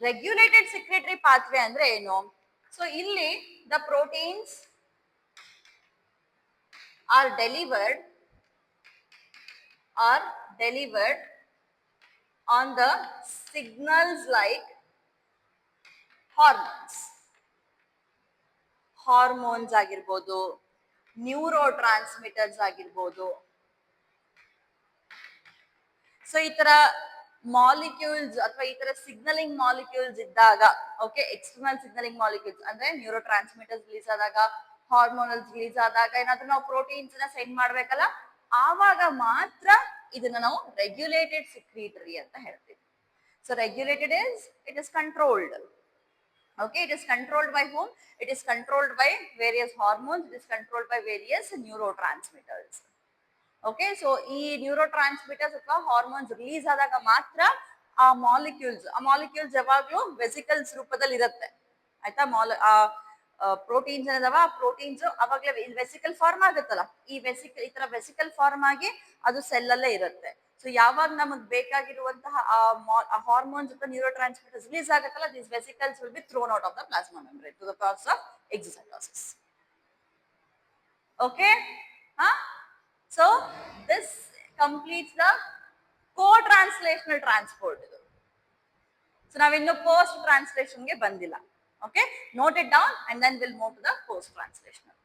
Speaker 1: ರೆಗ್ಯುಲೇಟೆಡ್ ಸೆಕ್ರೆಟರಿ ಪಾಥ್ವೇ ಅಂದ್ರೆ ಏನು? ಸೊ ಇಲ್ಲಿ the proteins are delivered on the signals like hormones ಆಗಿರ್ಬೋದು, ನ್ಯೂರೋ ಟ್ರಾನ್ಸ್ಮಿಟರ್ಸ್ ಆಗಿರ್ಬೋದು. ಸೊ ಈ ತರ ಮಾಲಿಕ್ಯೂಲ್ಸ್ ಅಥವಾ ಈ ತರ ಸಿಗ್ನಲಿಂಗ್ ಮಾಲಿಕ್ಯೂಲ್ಸ್ ಇದ್ದಾಗ, ಓಕೆ, ಎಕ್ಸ್ಟರ್ನಲ್ ಸಿಗ್ನಲಿಂಗ್ ಮಾಲಿಕ್ಯೂಲ್ಸ್ ಅಂದ್ರೆ ನ್ಯೂರೋ ಟ್ರಾನ್ಸ್ಮಿಟರ್ಸ್ ರಿಲೀಸ್ ಆದಾಗ, ಹಾರ್ಮೋನಲ್ಸ್ ರಿಲೀಸ್ ಆದಾಗ ಏನಾದ್ರೂ ನಾವು ಪ್ರೋಟೀನ್ಸ್ ನ ಸೆಂಡ್ ಮಾಡ್ಬೇಕಲ್ಲ, ಆವಾಗ ಮಾತ್ರ ಇದನ್ನ ನಾವು ರೆಗ್ಯುಲೇಟೆಡ್ ಸೆಕ್ರೆಟರಿ ಅಂತ ಹೇಳ್ತೀವಿ. So regulated it is controlled. Okay, it is controlled by whom? It is controlled by various hormones, it is controlled by various neurotransmitters. Okay, so ಈ ನ್ಯೂರೋಟ್ರಾನ್ಸ್ಮಿಟರ್ಸ್ ಅಥವಾ ಹಾರ್ಮೋನ್ಸ್ ರಿಲೀಸ್ ಆದಾಗ ಮಾತ್ರ ಆ ಮಾಲಿಕ್ಯೂಲ್ಸ್ ಯಾವಾಗ್ಲೂ ವೆಸಿಕಲ್ಸ್ ರೂಪದಲ್ಲಿ ಇರುತ್ತೆ, ಆಯ್ತಾ. ಪ್ರೋಟೀನ್ಸ್ ಏನದಾವ ಆ ಪ್ರೋಟೀನ್ಸ್ ಅವಾಗಲೇ ವೆಸಿಕಲ್ ಫಾರ್ಮ್ ಆಗುತ್ತಲ್ಲ, ಈ ತರ ವೆಸಿಕಲ್ ಫಾರ್ಮ್ ಆಗಿ ಅದು ಸೆಲ್ ಅಲ್ಲೇ ಇರುತ್ತೆ. ಸೊ ಯಾವಾಗ ನಮಗ್ ಬೇಕಾಗಿರುವಂತಹ ಹಾರ್ಮೋನ್ಸ್ ಅಥವಾ ನ್ಯೂರೋ ಟ್ರಾನ್ಸ್ಮಿಟರ್ಸ್ ರಿಲೀಸ್ ಆಗುತ್ತಲ್ಲ, these vesicles will be thrown out of the plasma membrane to the cause of exocytosis. Okay, so this completes the co-translational transport. So now in the post translation ge bandila. Okay, note it down and then we'll move to the post translational.